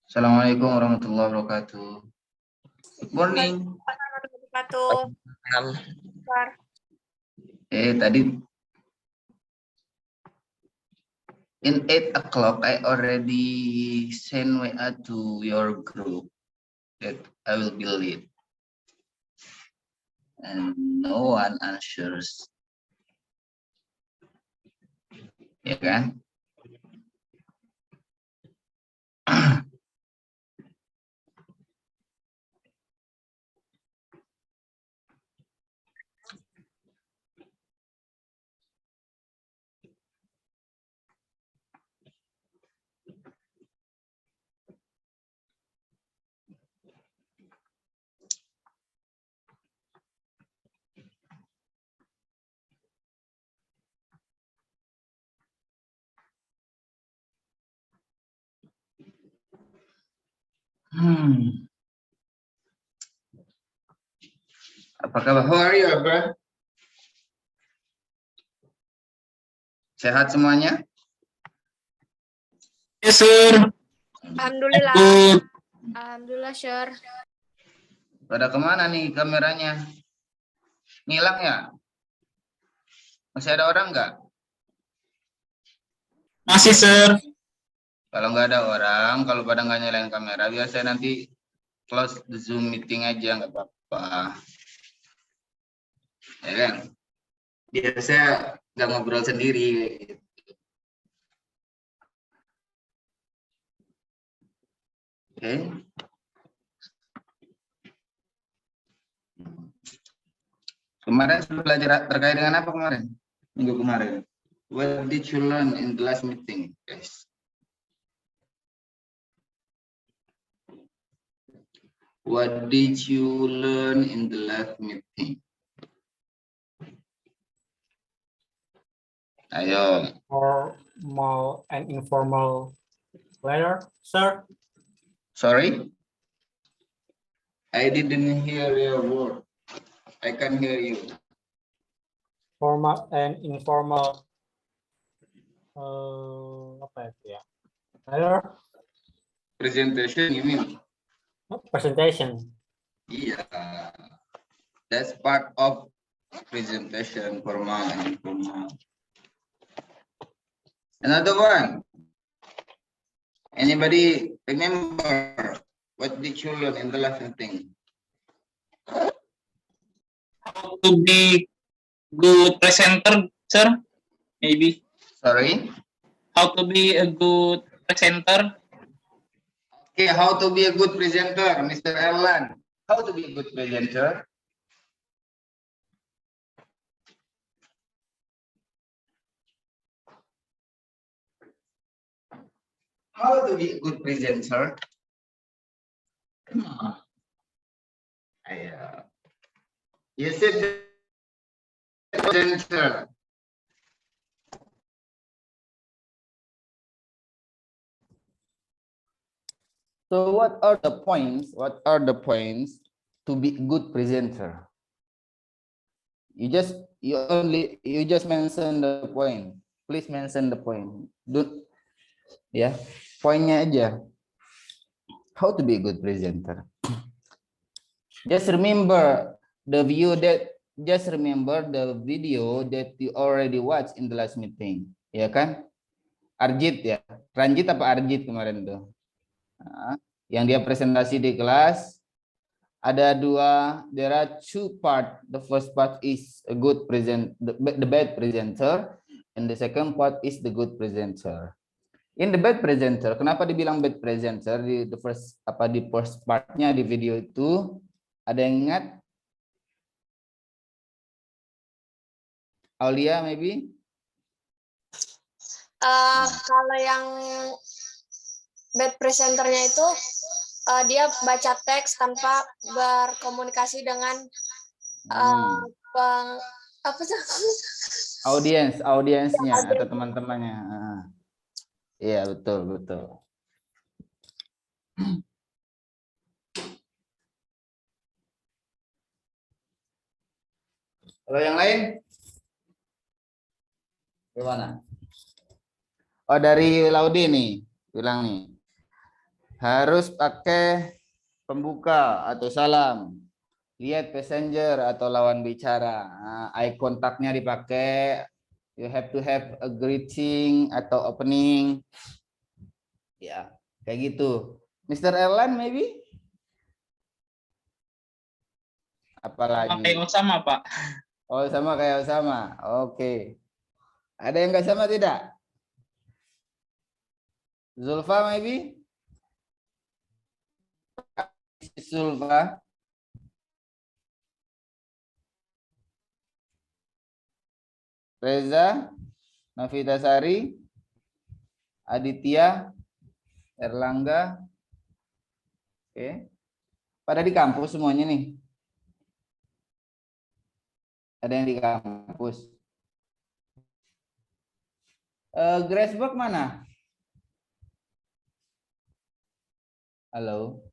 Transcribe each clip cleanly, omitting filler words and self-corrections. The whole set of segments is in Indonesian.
Assalamualaikum warahmatullahi wabarakatuh. Good morning. Tadi in 8 o'clock I already send WA to your group that I will be late. and no one answers. Ya kan? Apa kabar? How are you, bro? Sehat semuanya? Yes, sir. Alhamdulillah. Good. Alhamdulillah, Sir. Pada kemana nih kameranya? Ngilang ya? Masih ada orang nggak? Masih, sir. Kalau nggak ada orang, kalau pada nggak nyalain kamera, biasanya nanti close the Zoom meeting aja, nggak apa-apa. Ya kan? Biasanya nggak ngobrol sendiri. Oke. Kemarin sudah belajar terkait dengan apa kemarin? Minggu kemarin. What did you learn in the last meeting, guys? What did you learn in the last meeting? Ayo. Formal and informal letter, sir. Sorry? I didn't hear your word. I can hear you. Formal and informal apa itu ya? Letter Presentation, you mean? presentation. Yeah. That's part of presentation, formal and informal. Another one. Anybody remember what did you learn in the last meeting? How to be good presenter, sir? Maybe. Sorry? How to be a good presenter? Okay, how to be a good presenter, Mr. Erlan. How to be a good presenter? How to be a good presenter? You said presenter. So what are the points? What are the points to be good presenter? You just mention the point. Please mention the point. Don't poinnya aja. How to be a good presenter? Just remember the video that you already watched in the last meeting, ya kan? Arjit ya, Ranjit apa Arjit kemarin tuh? Yang dia presentasi di kelas ada dua, there are two part. The first part is a good the bad presenter, and the second part is the good presenter. In the bad presenter, kenapa dibilang bad presenter di first partnya di video itu? Ada yang ingat? Aulia maybe? Kalau yang bad presenternya itu dia baca teks tanpa berkomunikasi dengan apa tuh? Audiensnya atau teman-temannya. Iya, betul. Kalau yang lain? Gimana? Oh, dari Laudi nih, bilang nih. Harus pakai pembuka atau salam. Lihat passenger atau lawan bicara. Eye contact-nya dipakai. You have to have a greeting atau opening. Ya, kayak gitu. Mr. Erlan maybe? Sama Apalagi? kayak Osama, Pak. Oh, sama kayak Osama. Oke. Ada yang nggak sama tidak? Zulfa maybe? Zulfa. Reza, Novitasari, Aditya, Erlangga. Oke. Pada di kampus semuanya nih. Ada yang di kampus. Graceburg mana? Halo.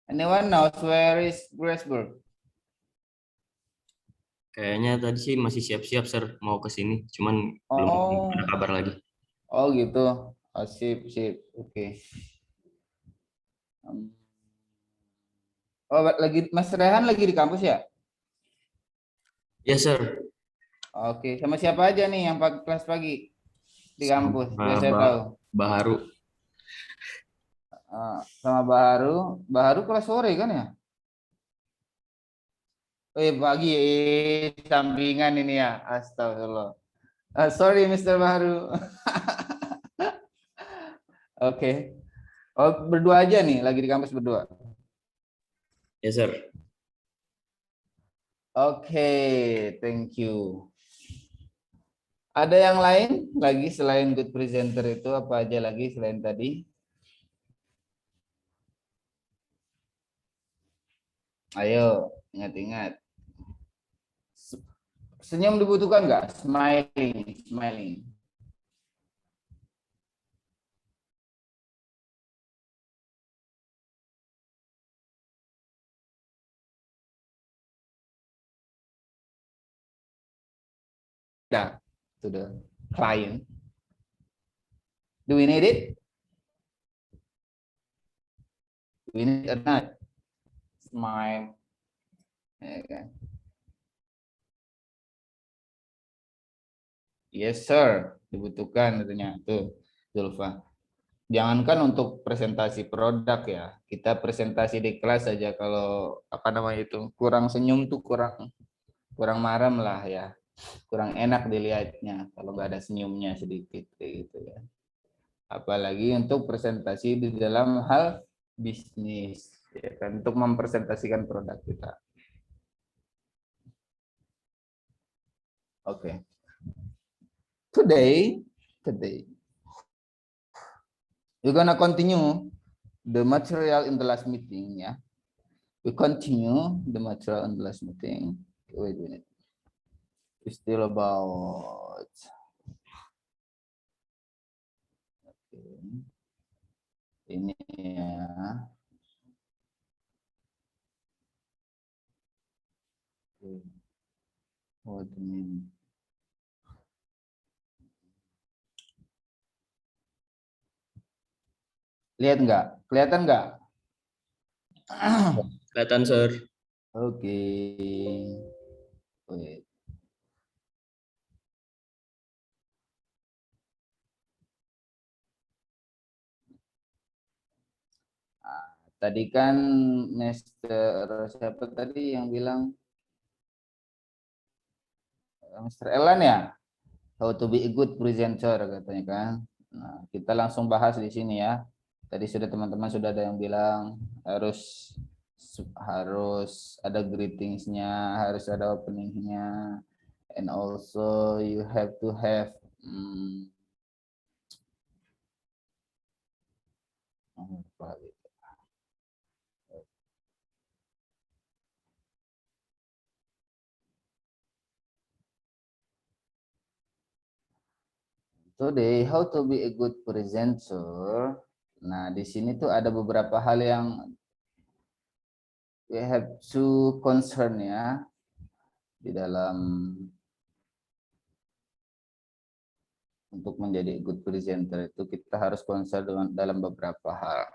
Anyone knows where is Graceburg? Kayaknya tadi sih masih siap-siap, Sir, mau ke sini. Cuman belum Oh, ada kabar lagi. oh gitu. Oh, sip, sip. Oke. Oh, lagi Mas Rehan lagi di kampus ya? Ya, Sir. Oke, sama siapa aja nih yang kelas pagi di kampus? Biar saya Sama tahu. Baharu. Sama Baharu. Baharu kelas sore kan ya? Pagi, sampingan ini ya. Astagfirullah. Sorry, Mr. Baharu. Oke. Oh, berdua aja nih, lagi di kampus berdua. Ya, Sir. Oke, thank you. Ada yang lain lagi selain good presenter itu, apa aja lagi selain tadi? Ayo, ingat-ingat. Senyum dibutuhkan nggak? Smiling, smiling. Dah, to the client. Do we need it? Do we need it or not? Smile. Ya kan? Yes, sir. Dibutuhkan tentunya. Tuh, Zulfa. Jangankan untuk presentasi produk ya. Kita presentasi di kelas saja kalau apa namanya itu kurang senyum tuh kurang marem lah ya. Kurang enak dilihatnya kalau nggak ada senyumnya sedikit kayak gitu ya. Apalagi untuk presentasi di dalam hal bisnis ya kan, untuk mempresentasikan produk kita. Oke. Today we're gonna continue the material in the last meeting ya. We continue the material in the last meeting. Wait a minute. It's still about ini ya. What do you mean? Lihat nggak? Kelihatan nggak? Kelihatan, Sir. Oke. Wait. Tadi kan Mr. siapa tadi yang bilang Mr. Elan ya, how to be a good presenter katanya kan. Nah, kita langsung bahas di sini ya. Tadi sudah teman-teman sudah ada yang bilang harus ada greetingsnya, harus ada openingnya, and also you have to have today how to be a good presenter. Nah, di sini tuh ada beberapa hal yang we have to concern ya di dalam untuk menjadi good presenter itu kita harus concern dalam beberapa hal.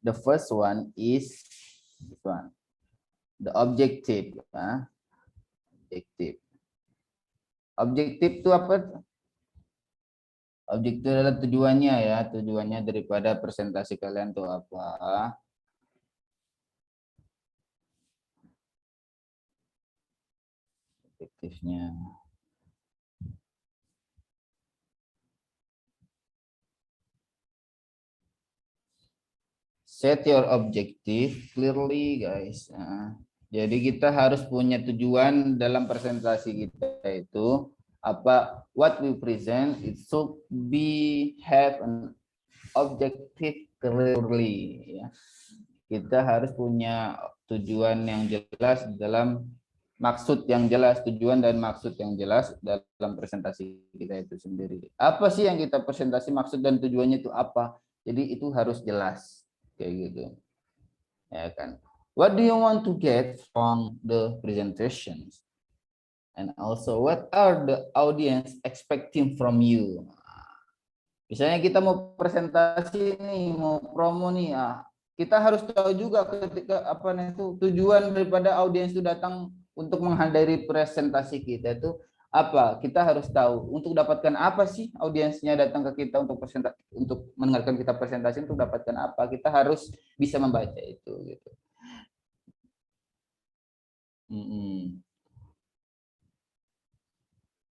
The first one is this one, the objective. Objektif. Objektif itu apa? Objektif adalah tujuannya ya, tujuannya daripada presentasi kalian tuh apa. Objektifnya. Set your objective clearly, guys. Nah, jadi kita harus punya tujuan dalam presentasi kita itu apa? What we present it should be have an objective clearly. Ya. Kita harus punya tujuan yang jelas dalam maksud yang jelas, tujuan dan maksud yang jelas dalam presentasi kita itu sendiri. Apa sih yang kita presentasi, maksud dan tujuannya itu apa? Jadi itu harus jelas. Kayak gitu, ya kan? What do you want to get from the presentations, and also what are the audience expecting from you? Misalnya kita mau presentasi nih, mau promo nih, kita harus tahu juga ketika apa itu tujuan daripada audiens itu datang untuk menghadiri presentasi kita itu apa? Kita harus tahu untuk dapatkan apa sih audiensnya datang ke kita untuk presentasi, untuk mendengarkan kita presentasi, untuk dapatkan apa? Kita harus bisa membaca itu gitu.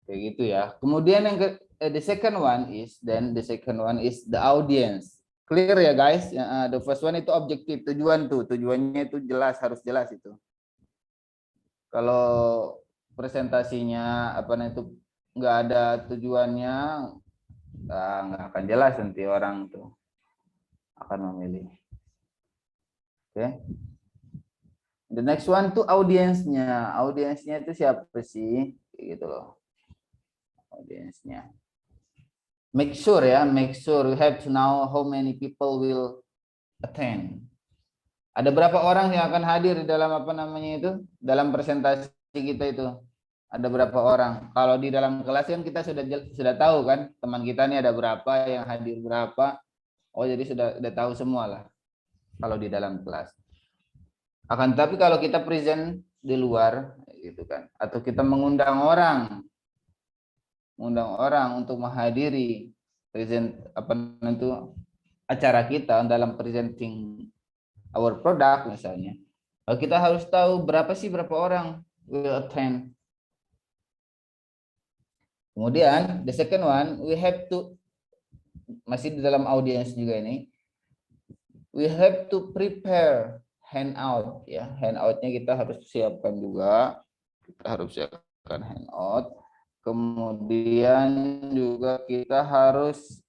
Kayak gitu ya. Kemudian yang the second one is the audience. Clear ya guys? The first one itu objektif, tujuan tuh, tujuannya itu jelas, harus jelas itu. Kalau presentasinya apa itu nggak ada tujuannya, nggak akan jelas, nanti orang tuh akan memilih. Oke. The next one tuh audiensnya. Audiensnya itu siapa sih? Gitu loh. Audiensnya. Make sure you have to know how many people will attend. Ada berapa orang yang akan hadir di dalam apa namanya itu, dalam presentasi kita itu? Ada berapa orang? Kalau di dalam kelas kan kita sudah tahu kan, teman kita nih ada berapa, yang hadir berapa. Oh, jadi sudah tahu semua lah kalau di dalam kelas. Akan tapi kalau kita present di luar gitu kan, atau kita mengundang orang untuk menghadiri present apa itu acara kita dalam presenting our product misalnya, kita harus tahu berapa orang will attend. Kemudian the second one, we have to, masih di dalam audience juga ini, we have to prepare handout ya. Handoutnya kita harus siapkan juga, kita harus siapkan handout. Kemudian juga kita harus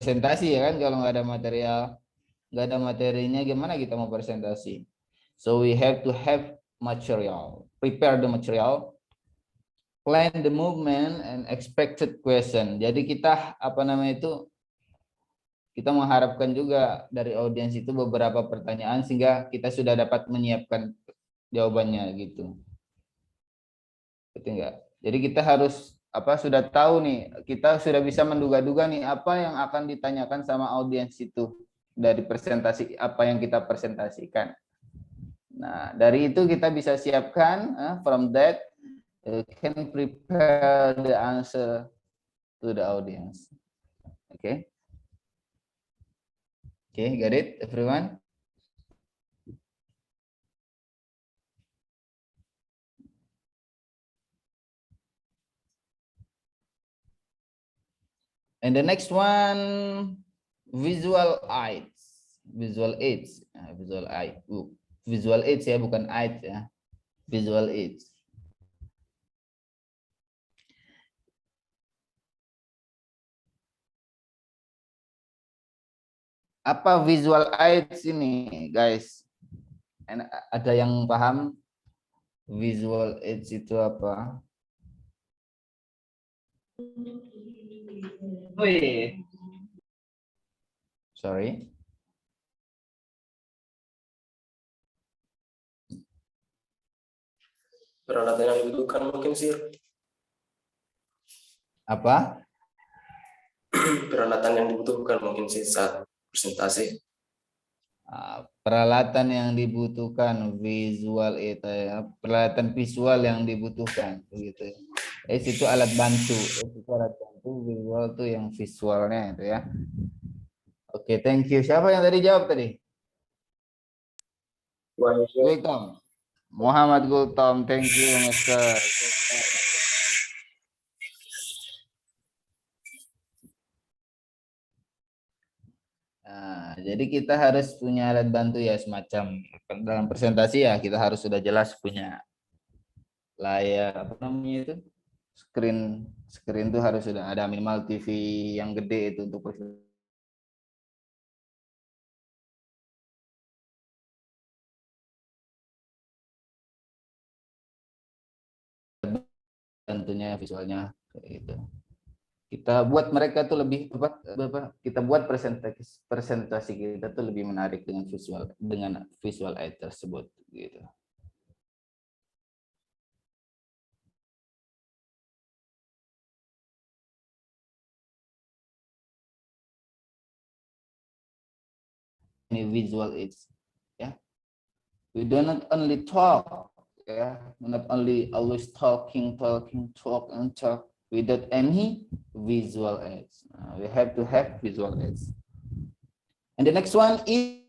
presentasi ya kan, kalau nggak ada materinya gimana kita mau presentasi? So we have to have material, prepare the material, plan the movement and expected question. Jadi kita apa namanya itu, kita mengharapkan juga dari audiens itu beberapa pertanyaan sehingga kita sudah dapat menyiapkan jawabannya gitu. Betul enggak? Jadi kita harus sudah tahu nih, kita sudah bisa menduga-duga nih apa yang akan ditanyakan sama audiens itu dari presentasi apa yang kita presentasikan. Nah, dari itu kita bisa siapkan, from that can prepare the answer to the audience. Okay, got it everyone? And the next one, visual aids. Visual aids ya, bukan aids ya. Visual aids. Apa visual aids ini, guys? Ada yang paham visual aids itu apa? Sorry. Peralatan yang dibutuhkan mungkin sih. Apa? Peralatan yang dibutuhkan mungkin sih saat presentasi. Peralatan yang dibutuhkan visual itu ya, peralatan visual yang dibutuhkan begitu. Itu alat bantu, itu alat bantu, visual itu yang visualnya itu ya. Oke, thank you. Siapa yang tadi jawab tadi? Gultom. Muhammad Gultom, thank you, Mister. Nah, jadi kita harus punya alat bantu ya semacam dalam presentasi ya kita harus sudah jelas punya layar apa namanya itu screen tuh harus sudah ada minimal TV yang gede itu untuk presentasi. Tentunya visualnya kayak gitu. Kita buat mereka tuh lebih kita buat presentasi kita tuh lebih menarik dengan visual aid tersebut gitu. Ini visual aids ya. We do not only talk ya, not only always talk and talk without any visual aids. We have to have visual aids. And the next one is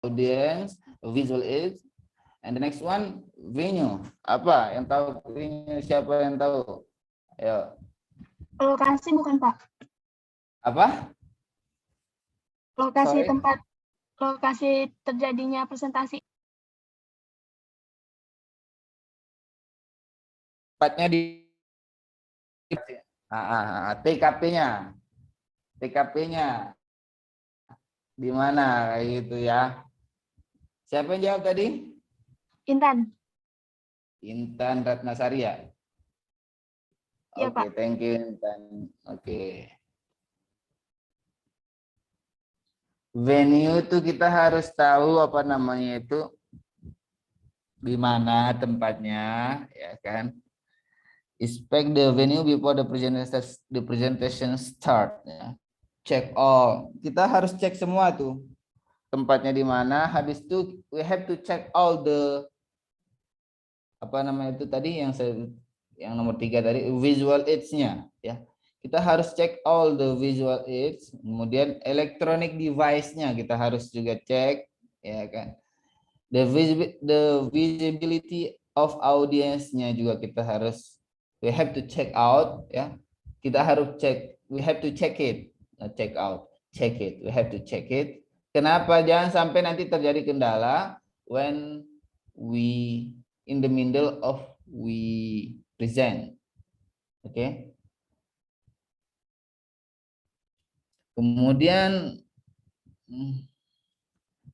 audience, visual aids. And the next one venue. Apa yang tahu venue? Siapa yang tahu? Ayo. Lokasi bukan Pak. Apa? Lokasi Sorry? tempat, lokasi terjadinya presentasi. Tempatnya di TKP-nya. TKP-nya di mana kayak gitu ya. Siapa yang jawab tadi? Intan. Intan Ratnasari ya? Iya, Oke, Pak. thank you Intan. Oke. Venue itu kita harus tahu apa namanya itu di mana tempatnya, ya kan? Inspect the venue before the presentation start. Ya. Check all. Kita harus cek semua tuh tempatnya di mana. Habis itu we have to check all the apa namanya itu tadi yang nomor 3 tadi visual aids-nya ya. Kita harus cek all the visual aids, kemudian electronic device-nya kita harus juga cek ya kan. The visibility of audience-nya juga kita harus we have to check out ya. Kita harus cek, we have to check it, not check out, check it. We have to check it. Kenapa? Jangan sampai nanti terjadi kendala when we in the middle of we present. Oke. Okay? Kemudian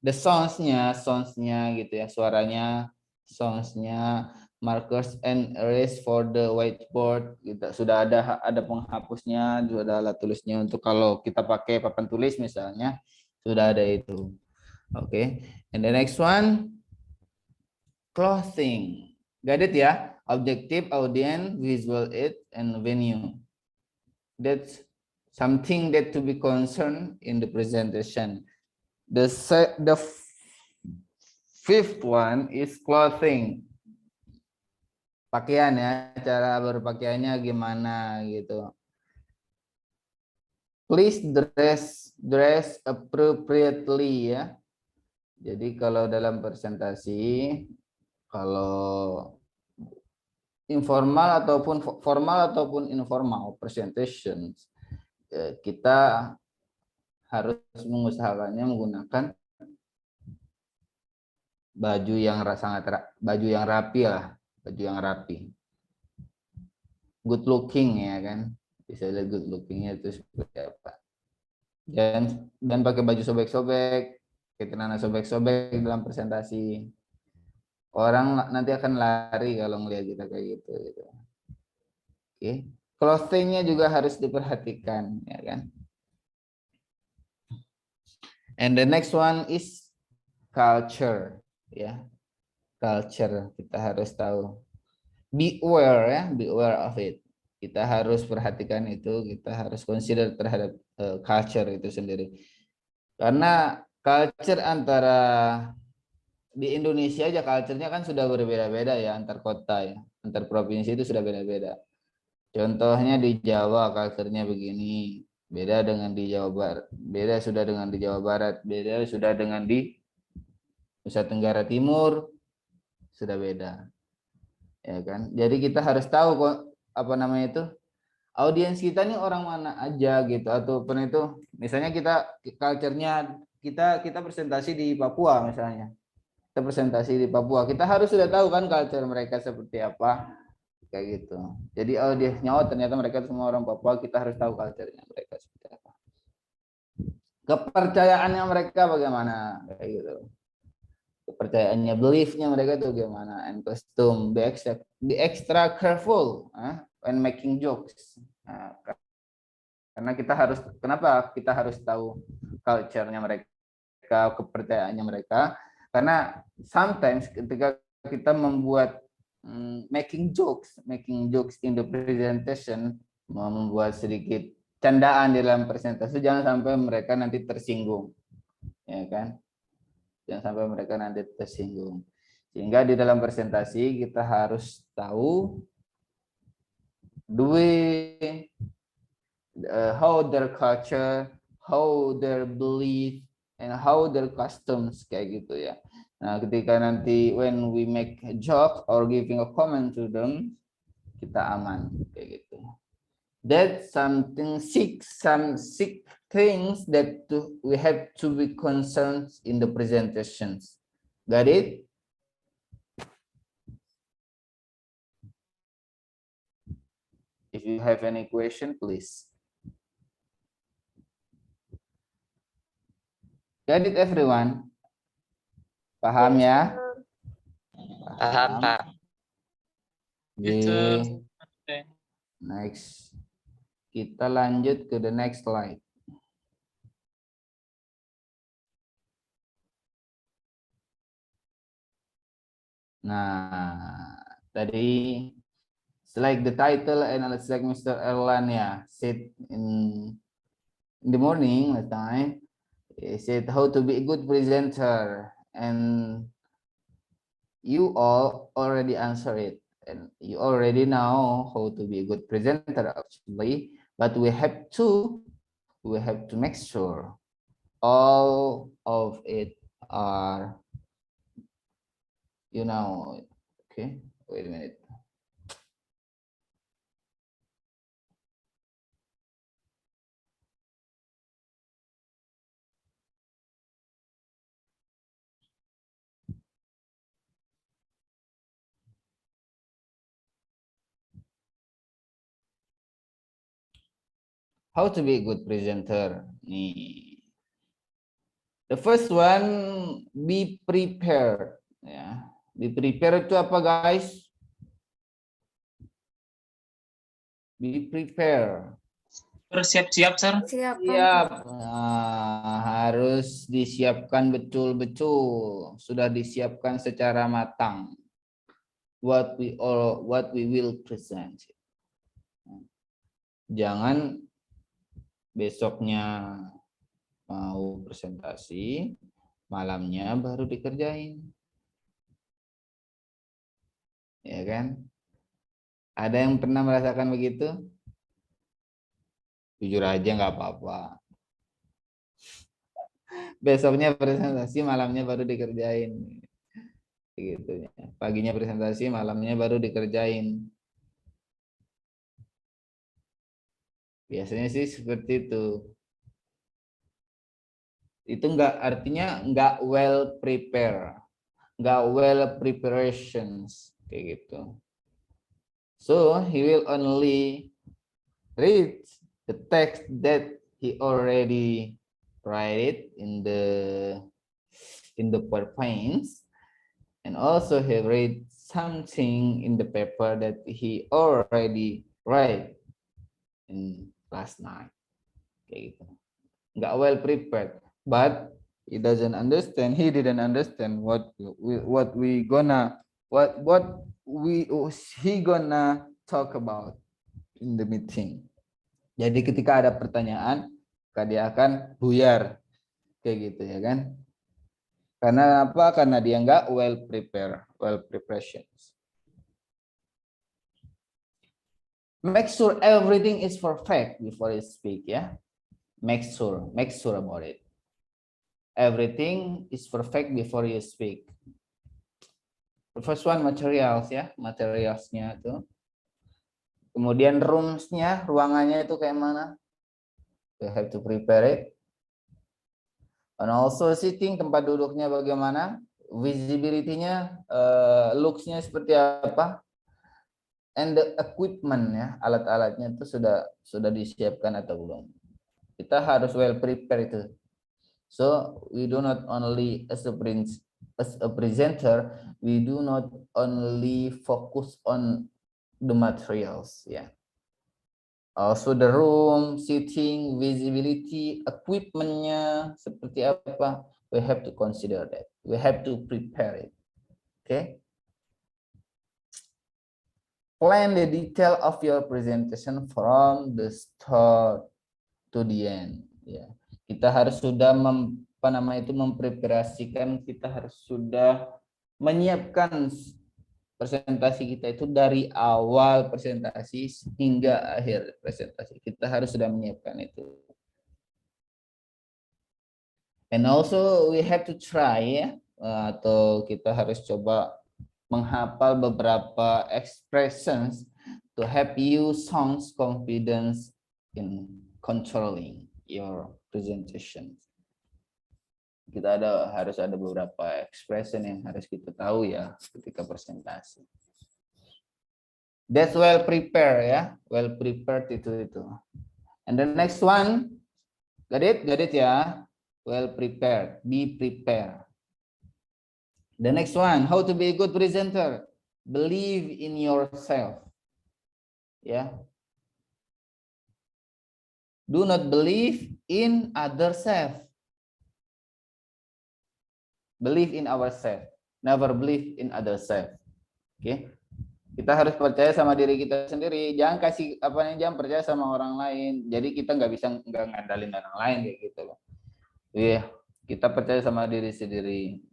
the sounds-nya gitu ya, suaranya, sounds-nya, markers and erase for the whiteboard. Kita sudah ada penghapusnya, sudah ada alat tulisnya untuk kalau kita pakai papan tulis misalnya, sudah ada itu. Oke. Okay. And the next one clothing. Got it ya? Objective, audience, visual aid, and venue. That's something that to be concerned in the presentation. The fifth one is clothing. Pakaian ya, cara berpakaiannya gimana gitu. Please dress appropriately ya. Jadi kalau dalam presentasi, kalau informal ataupun formal ataupun informal presentations, kita harus mengusahakannya menggunakan baju yang rapi lah, baju yang rapi, good looking ya kan, bisa lihat good lookingnya itu seperti apa. Dan pakai baju sobek-sobek, celana sobek-sobek dalam presentasi. Orang nanti akan lari kalau ngelihat kita kayak gitu. Oke, clothing-nya juga harus diperhatikan, ya kan. And the next one is culture, ya. Culture kita harus tahu. Be aware ya, be aware of it. Kita harus perhatikan itu, kita harus consider terhadap culture itu sendiri. Karena culture antara di Indonesia aja culture-nya kan sudah berbeda-beda ya, antar kota ya, antar provinsi itu sudah beda-beda. Contohnya di Jawa culture-nya begini, beda dengan di Jawa Barat, beda sudah dengan di Jawa Barat, beda sudah dengan di Nusa Tenggara Timur, sudah beda. Ya kan? Jadi kita harus tahu kok apa namanya itu, audiens kita nih orang mana aja gitu, ataupun itu misalnya kita culture-nya kita presentasi di Papua misalnya. Kita presentasi di Papua, kita harus sudah tahu kan culture mereka seperti apa kayak gitu. Jadi audiensnya ternyata mereka semua orang Papua, kita harus tahu culture-nya mereka seperti apa. Kepercayaannya mereka bagaimana kayak gitu. Kepercayaannya, beliefnya mereka tuh gimana, and custom, be extra careful when making jokes. Karena kita harus, kenapa kita harus tahu culture-nya mereka, kepercayaannya mereka, karena sometimes ketika kita membuat making jokes in the presentation, membuat sedikit candaan di dalam presentasi, jangan sampai mereka nanti tersinggung, ya kan? Jangan sampai mereka nanti tersinggung. Sehingga di dalam presentasi kita harus tahu how their culture, how their belief, and how their customs kayak gitu ya. Nah, ketika nanti when we make a joke or giving a comment to them, kita aman kayak gitu. That's some sick things that we have to be concerned in the presentations. Got it? If you have any question, please. Got it, everyone? Paham ya? Paham, Pak. Oke. Okay. Next. Kita lanjut ke the next slide. Nah, tadi select the title and let's select Mr. Erlan ya. Said in the morning last time. He said how to be a good presenter, and you all already answer it, and you already know how to be a good presenter actually. But we have to make sure all of it are, you know, okay, wait a minute. How to be a good presenter. Nih. The first one, be prepared. Ya, be prepared itu apa guys? Be prepared. Bersiap-siap, sir. Siap. Siap. Nah, harus disiapkan betul-betul. Sudah disiapkan secara matang. What we will present. Jangan besoknya mau presentasi, malamnya baru dikerjain. Ya kan? Ada yang pernah merasakan begitu? Jujur aja nggak apa-apa. Besoknya presentasi, malamnya baru dikerjain. Gitu ya. Paginya presentasi, malamnya baru dikerjain. Biasanya sih seperti itu. Itu enggak, artinya enggak well prepare, enggak well preparations kayak gitu. So he will only read the text that he already write it in the PowerPoints, and also he read something in the paper that he already write in last night kayak gitu. Enggak well prepared. But he didn't understand what he gonna talk about in the meeting. Jadi ketika ada pertanyaan, maka dia akan buyar. Kayak gitu ya kan. Karena apa? Karena dia nggak well preparations. Make sure everything is perfect before you speak ya. Make sure about it. Everything is perfect before you speak. The first one materials ya, materialsnya itu. Kemudian roomsnya, ruangannya itu kayak mana? You have to prepare it. And also sitting, tempat duduknya bagaimana? Visibility-nya, looks-nya seperti apa? And the equipment ya, alat-alatnya itu sudah disiapkan atau belum? Kita harus well prepared itu. So we do not only as a presenter, we do not only focus on the materials ya. Also the room, seating, visibility, equipment-nya seperti apa? We have to consider that. We have to prepare it. Okay? Plan the detail of your presentation from the start to the end. Ya, kita harus sudah mempreparasikan, kita harus sudah menyiapkan presentasi kita itu dari awal presentasi hingga akhir presentasi. Kita harus sudah menyiapkan itu. And also we have to try ya, atau kita harus coba menghafal beberapa expressions to help you sound confidence in controlling your presentation. Kita harus ada beberapa expression yang harus kita tahu ya ketika presentasi. That's well prepared ya, well prepared itu. And the next one, got it ya, well prepared, be prepared. The next one, how to be a good presenter, believe in yourself. Ya. Do not believe in other self. Believe in ourselves, never believe in other self. Oke, kita harus percaya sama diri kita sendiri. Jangan jangan percaya sama orang lain. Jadi kita nggak ngandalin orang lain kayak gitu loh. Iya, kita percaya sama diri sendiri.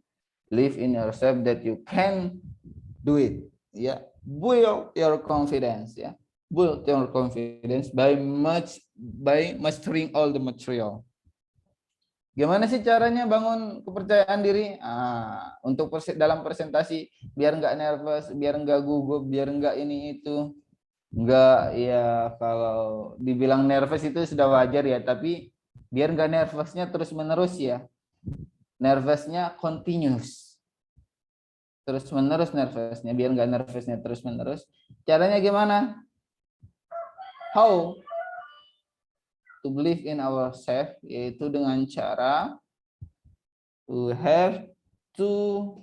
Believe in yourself that you can do it. Ya, build your confidence. Ya, build your confidence by mastering all the material. Gimana sih caranya bangun kepercayaan diri? Untuk dalam presentasi biar nggak nervous, biar nggak gugup, biar nggak ini itu, nggak ya kalau dibilang nervous itu sudah wajar ya, tapi biar nggak nervousnya terus menerus ya, nervousnya continuous, terus menerus nervousnya, biar nggak nervousnya terus menerus. Caranya gimana? How to believe in ourselves, yaitu dengan cara we have to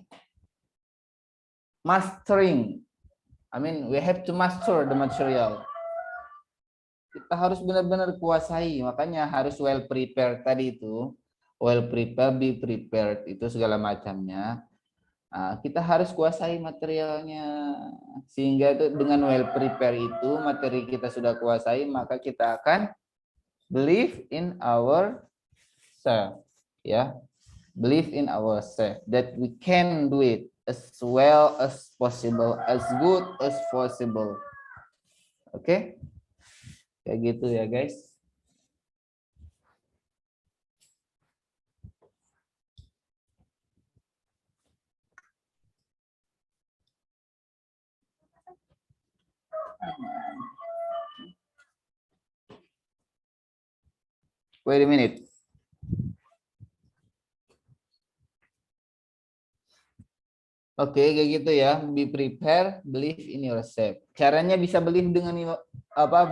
we have to master the material. Kita harus benar-benar kuasai, makanya harus well prepared tadi itu, well prepared, be prepared itu segala macamnya. Kita harus kuasai materialnya, sehingga itu dengan well prepared itu materi kita sudah kuasai, maka kita akan believe in ourselves, ya. Believe in ourselves that we can do it as well as possible, as good as possible. Oke, kayak gitu ya guys. Wait a minute. Oke, kayak gitu ya. Be prepared, believe in yourself. Caranya bisa believe dengan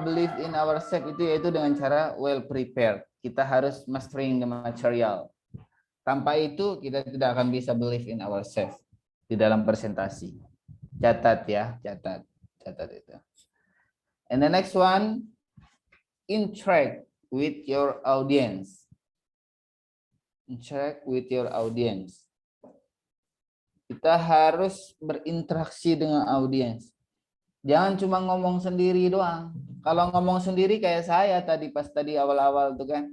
believe in ourselves itu yaitu dengan cara well prepared. Kita harus mastering the material. Tanpa itu kita tidak akan bisa believe in ourselves di dalam presentasi. Catat ya, catat itu. And the next one, interact with your audience. Interact with your audience. Kita harus berinteraksi dengan audiens. Jangan cuma ngomong sendiri doang. Kalau ngomong sendiri kayak saya tadi pas tadi awal-awal tuh kan.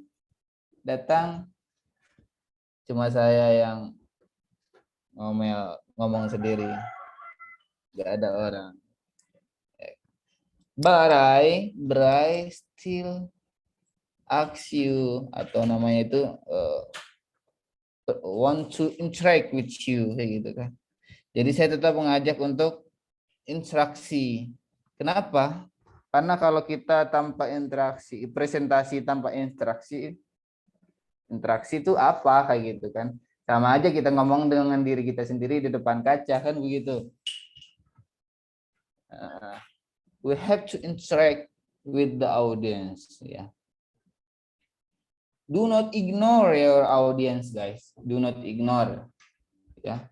Datang cuma saya yang ngomong sendiri. Gak ada orang. But I still ask you atau namanya itu want to interact with you kayak gitu kan. Jadi saya tetap mengajak untuk interaksi. Kenapa? Karena kalau kita tanpa interaksi, presentasi tanpa interaksi itu apa kayak gitu kan? Sama aja kita ngomong dengan diri kita sendiri di depan kaca kan begitu. We have to interact with the audience ya. Do not ignore your audience guys. Do not ignore ya.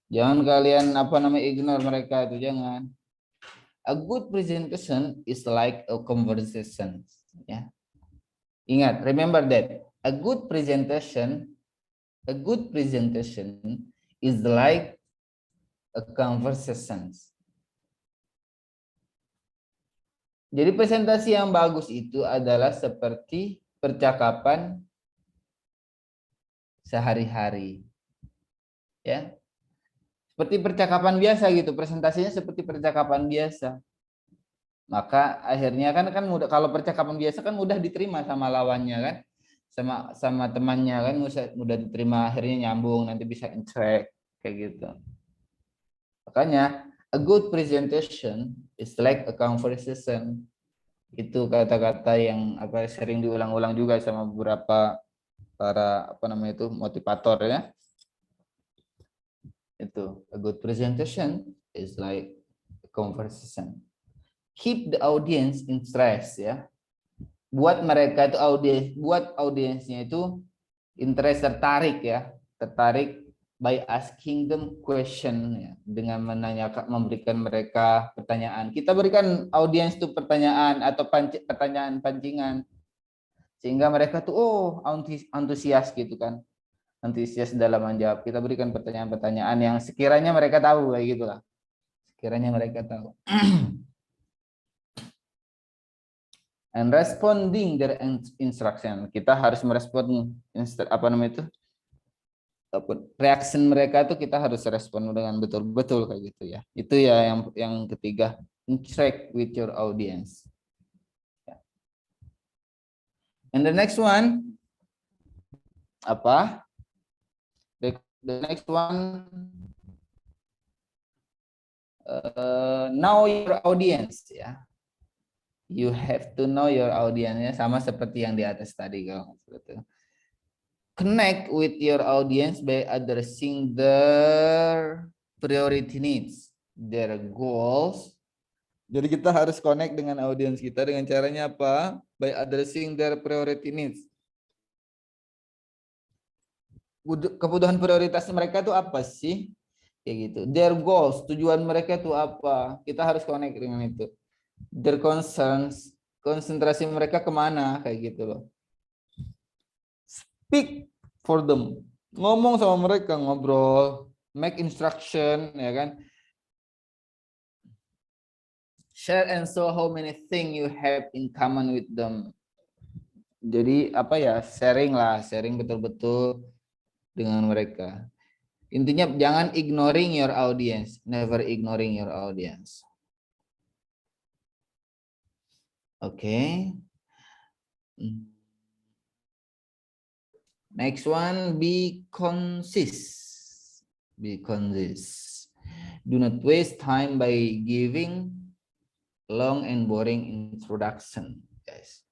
Jangan kalian ignore mereka itu, jangan. A good presentation is like a conversation ya. Ingat, remember that a good presentation is like a conversation. Jadi presentasi yang bagus itu adalah seperti percakapan sehari-hari. Ya. Seperti percakapan biasa gitu, presentasinya seperti percakapan biasa. Maka akhirnya kan mudah, kalau percakapan biasa kan mudah diterima sama lawannya kan. Sama temannya kan mudah diterima, akhirnya nyambung, nanti bisa interact kayak gitu. Makanya a good presentation is like a conversation. Itu kata-kata yang sering diulang-ulang juga sama beberapa para motivator ya. Itu a good presentation is like a conversation. Keep the audience interest ya. Buat mereka itu audiensnya itu interest, tertarik ya, tertarik by asking them question ya, dengan memberikan mereka pertanyaan. Kita berikan audiens itu pertanyaan atau pertanyaan pancingan sehingga mereka tuh antusias gitu kan. Antusias dalam menjawab. Kita berikan pertanyaan-pertanyaan yang sekiranya mereka tahu kayak gitulah. Sekiranya mereka tahu. And responding their instruction. Kita harus merespon reaction mereka itu kita harus respon dengan betul-betul kayak gitu ya. Itu ya yang ketiga, interact with your audience. And the next one apa? The next one, know your audience ya. You have to know your audience ya, sama seperti yang di atas tadi kalau seperti itu. Connect with your audience by addressing their priority needs, their goals. Jadi kita harus connect dengan audiens kita dengan caranya apa? By addressing their priority needs. Kebutuhan prioritas mereka itu apa sih? Kayak gitu. Their goals, tujuan mereka itu apa? Kita harus connect dengan itu. Their concerns, konsentrasi mereka kemana? Kayak gitu loh. Speak for them. Ngomong sama mereka, ngobrol, make instruction, ya kan? Share and show how many things you have in common with them. Jadi sharing betul-betul dengan mereka. Intinya jangan ignoring your audience, never ignoring your audience. Okay. Next one, be concise. Be concise. Do not waste time by giving long and boring introduction, guys.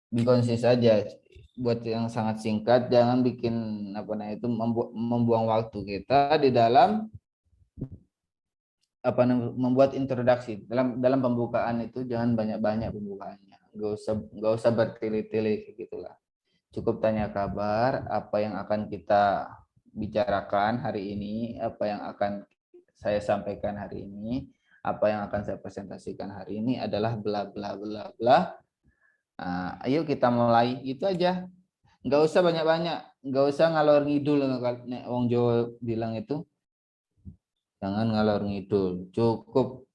Be concise aja. Buat yang sangat singkat, jangan bikin membuang waktu kita di dalam membuat introduksi. Dalam pembukaan itu jangan banyak-banyak pembukaannya. Nggak usah bertele-tele kayak gitulah. Cukup tanya kabar, apa yang akan kita bicarakan hari ini, apa yang akan saya sampaikan hari ini, apa yang akan saya presentasikan hari ini adalah bla bla bla bla. Nah, ayo kita mulai, itu aja. Nggak usah banyak-banyak, nggak usah ngalor ngidul. Wong Jawa bilang itu, jangan ngalor ngidul. Cukup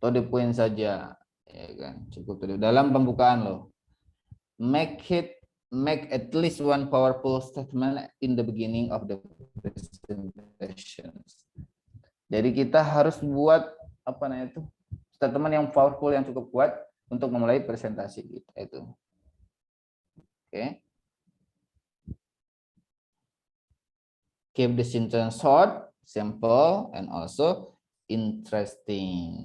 to the point saja, ya kan? Cukup to the, dalam pembukaan loh. Make at least one powerful statement in the beginning of the presentation. Jadi kita harus buat apa namanya itu statement yang powerful yang cukup kuat untuk memulai presentasi kita itu. Oke. Keep the sentence short, simple, and also interesting.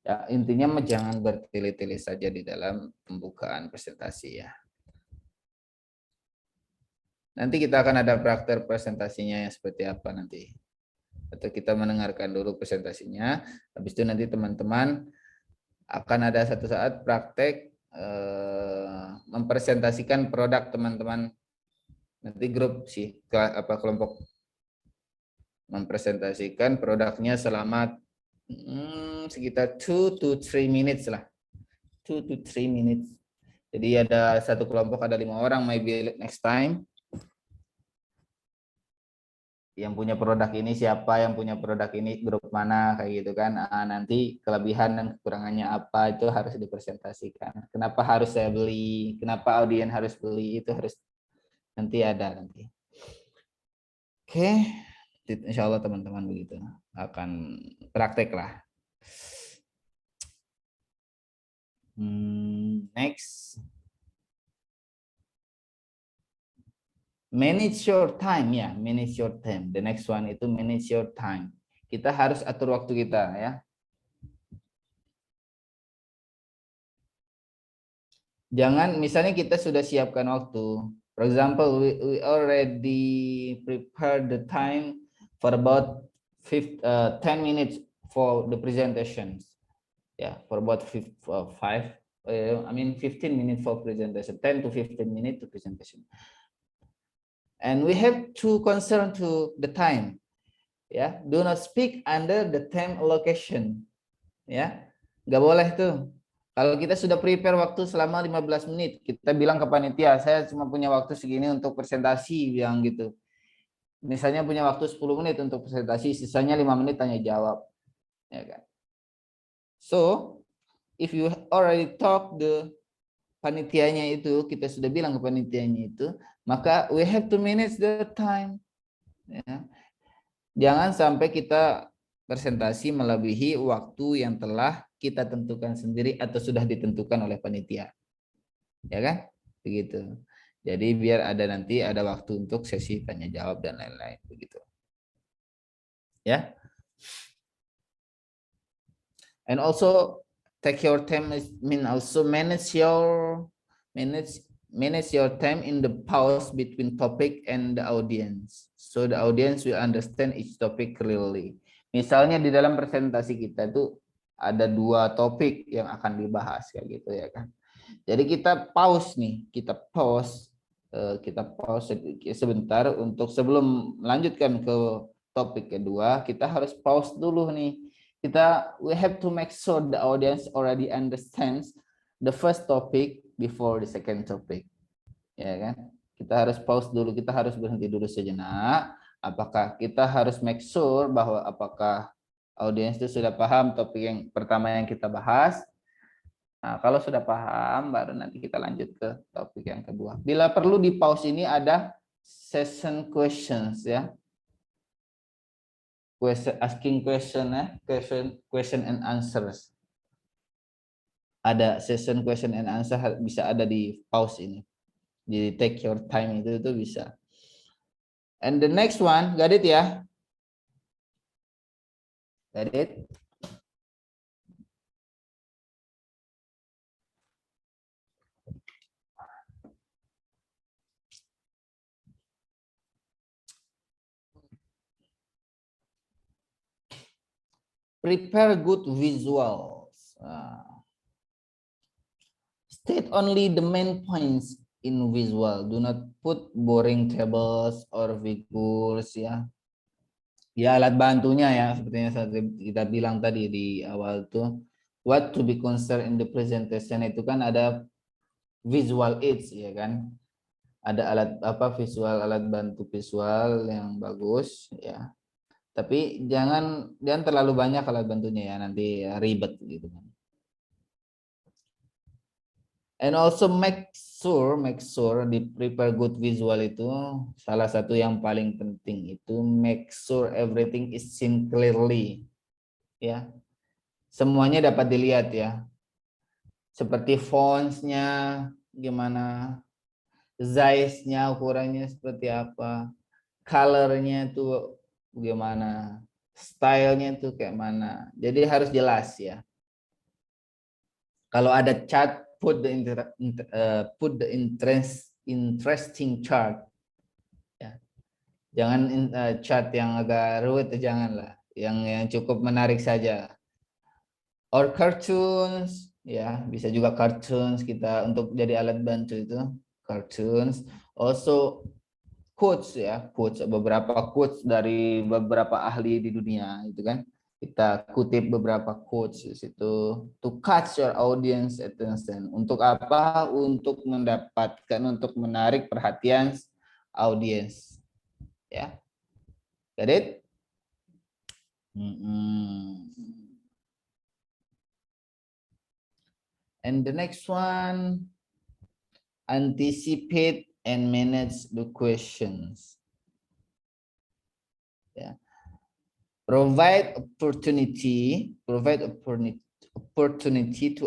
Ya, intinya jangan bertele-tele saja di dalam pembukaan presentasi ya. Nanti kita akan ada praktek presentasinya yang seperti apa nanti. Atau kita mendengarkan dulu presentasinya, habis itu nanti teman-teman akan ada satu saat praktek mempresentasikan produk teman-teman, nanti grup sih kelompok mempresentasikan produknya selama sekitar 2 to 3 minutes lah, 2 to 3 minutes. Jadi ada satu kelompok ada 5 orang, maybe next time yang punya produk ini siapa, yang punya produk ini grup mana, kayak gitu kan. Nanti kelebihan dan kekurangannya apa itu harus dipresentasikan. Kenapa harus saya beli, kenapa audiens harus beli, itu harus nanti ada nanti. Oke, insya Allah teman-teman begitu akan praktek lah. Next. Manage your time ya, manage your time. The next one itu manage your time. Kita harus atur waktu kita ya. Jangan misalnya kita sudah siapkan waktu. For example, we already prepared the time for about 10 minutes for the presentations. Yeah, for about 15 minutes for presentation, 10 to 15 minutes to presentation. And we have to concern to the time. Ya, do not speak under the time allocation. Ya, nggak boleh tuh. Kalau kita sudah prepare waktu selama 15 menit, kita bilang ke panitia, saya cuma punya waktu segini untuk presentasi, yang gitu. Misalnya punya waktu 10 menit untuk presentasi, sisanya 5 menit tanya jawab. Ya kan? So, if you already talk the panitianya itu, kita sudah bilang ke panitianya itu, maka we have to manage the time. Ya. Jangan sampai kita presentasi melebihi waktu yang telah kita tentukan sendiri atau sudah ditentukan oleh panitia. Ya kan? Begitu. Jadi biar ada nanti ada waktu untuk sesi tanya jawab dan lain-lain begitu. Ya. And also take your time mean also manage your time in the pause between topic and the audience. So the audience will understand each topic clearly. Misalnya di dalam presentasi kita tuh ada 2 topik yang akan dibahas kayak gitu ya kan. Jadi kita pause nih, kita pause sebentar untuk sebelum melanjutkan ke topik kedua, kita harus pause dulu nih. We have to make sure the audience already understands the first topic before the second topic. Ya kan? Kita harus pause dulu, kita harus berhenti dulu sejenak. Apakah kita harus make sure bahwa apakah audiens itu sudah paham topik yang pertama yang kita bahas. Nah, kalau sudah paham baru nanti kita lanjut ke topik yang kedua. Bila perlu di pause ini ada session questions ya. Asking question ya, question and answers. Ada session question and answer bisa ada di pause ini. Jadi take your time itu bisa. And the next one, got it ya? Got it? Prepare good visuals. State only the main points in visual. Do not put boring tables or figures ya. Ya alat bantunya ya, seperti yang kita bilang tadi di awal tuh. What to be concerned in the presentation itu kan ada visual aids ya kan. Ada alat visual, alat bantu visual yang bagus ya. Tapi jangan terlalu banyak alat bantunya ya, nanti ribet gitu kan. And also make sure di prepare good visual itu salah satu yang paling penting itu make sure everything is seen clearly. Ya. Semuanya dapat dilihat ya. Seperti fonts-nya gimana, size-nya ukurannya seperti apa, color-nya itu gimana, style-nya itu kayak mana. Jadi harus jelas ya. Kalau ada chart, put the interesting chart. Ya. Jangan chart yang agak rumit, janganlah. Yang cukup menarik saja. Or cartoons, ya bisa juga cartoons kita untuk jadi alat bantu itu. Cartoons. Also quotes ya, quotes, beberapa quotes dari beberapa ahli di dunia itu kan. Kita kutip beberapa quotes di situ to catch your audience attention. Untuk apa? Untuk menarik perhatian audience. Ya. Got it? And the next one, anticipate and manage the questions. Yeah. Provide opportunity to